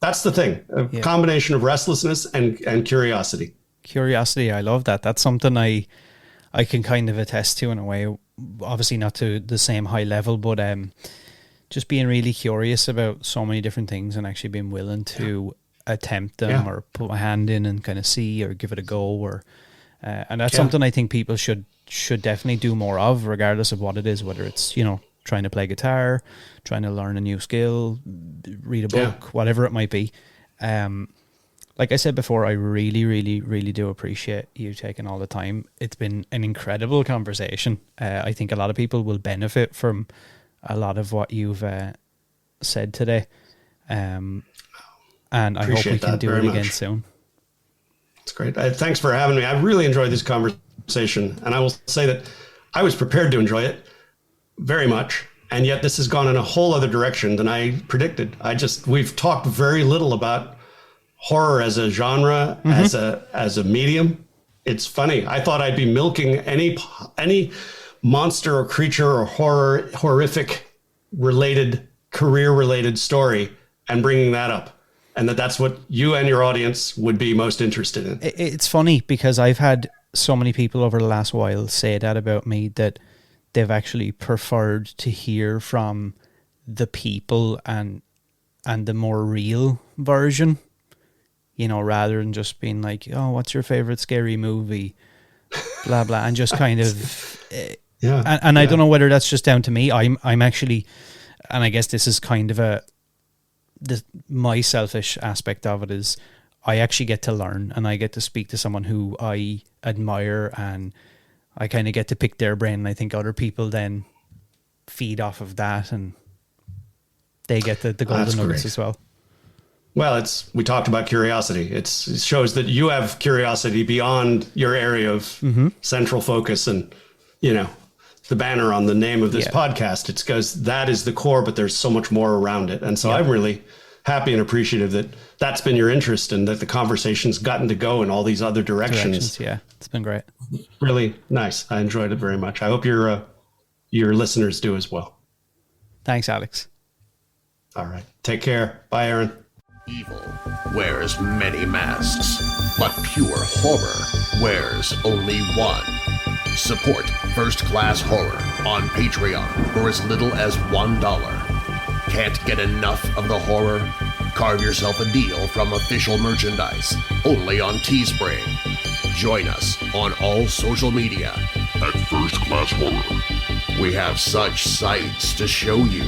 That's the thing, a combination of restlessness and curiosity. Curiosity, I love that. That's something I can kind of attest to in a way, obviously not to the same high level, but just being really curious about so many different things and actually being willing to attempt them or put my hand in and kind of see or give it a go, or and that's something I think people should definitely do more of, regardless of what it is, whether it's, you know, trying to play guitar, trying to learn a new skill, read a book, whatever it might be. Like I said before, I really, really, really do appreciate you taking all the time. It's been an incredible conversation. I think a lot of people will benefit from a lot of what you've said today. And I hope we can do it again soon. It's great. Thanks for having me. I really enjoyed this conversation. And I will say that I was prepared to enjoy it very much. And yet this has gone in a whole other direction than I predicted. We've talked very little about horror as a genre, as a medium. It's funny. I thought I'd be milking any monster or creature or horrific related, career related story and bringing that up. And that's what you and your audience would be most interested in. It's funny because I've had so many people over the last while say that about me, that they've actually preferred to hear from the people and the more real version, you know, rather than just being like, oh, what's your favorite scary movie? Blah, blah. And just kind of, and I don't know whether that's just down to me. I'm actually, and I guess this is kind of my selfish aspect of it is I actually get to learn, and I get to speak to someone who I admire, and I kind of get to pick their brain. And I think other people then feed off of that, and they get the golden nuggets as well. Well, we talked about curiosity. It shows that you have curiosity beyond your area of central focus, and, you know, the banner on the name of this podcast. It goes, that is the core, but there's so much more around it. And so I'm really happy and appreciative that that's been your interest, and that the conversation's gotten to go in all these other directions. Yeah, it's been great. Really nice. I enjoyed it very much. I hope your listeners do as well. Thanks, Alex. All right. Take care. Bye, Aran. Evil wears many masks, but pure horror wears only one. Support First Class Horror on Patreon for as little as $1. Can't get enough of the horror? Carve yourself a deal from official merchandise, only on Teespring. Join us on all social media at First Class Horror. We have such sights to show you.